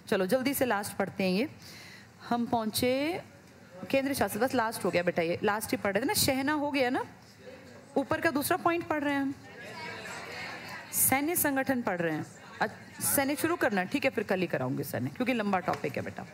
S1: चलो जल्दी से लास्ट पढ़ते हैं। ये हम पहुंचे केंद्र शासित, बस लास्ट हो गया बेटा, ये लास्ट ही पढ़ रहे थे ना, शहना हो गया ना, ऊपर का दूसरा पॉइंट पढ़ रहे हैं हम, सैन्य संगठन पढ़ रहे हैं। सैन्य शुरू करना ठीक है, फिर कल ही कराऊंगी सैन्य, क्योंकि लंबा टॉपिक है बेटा।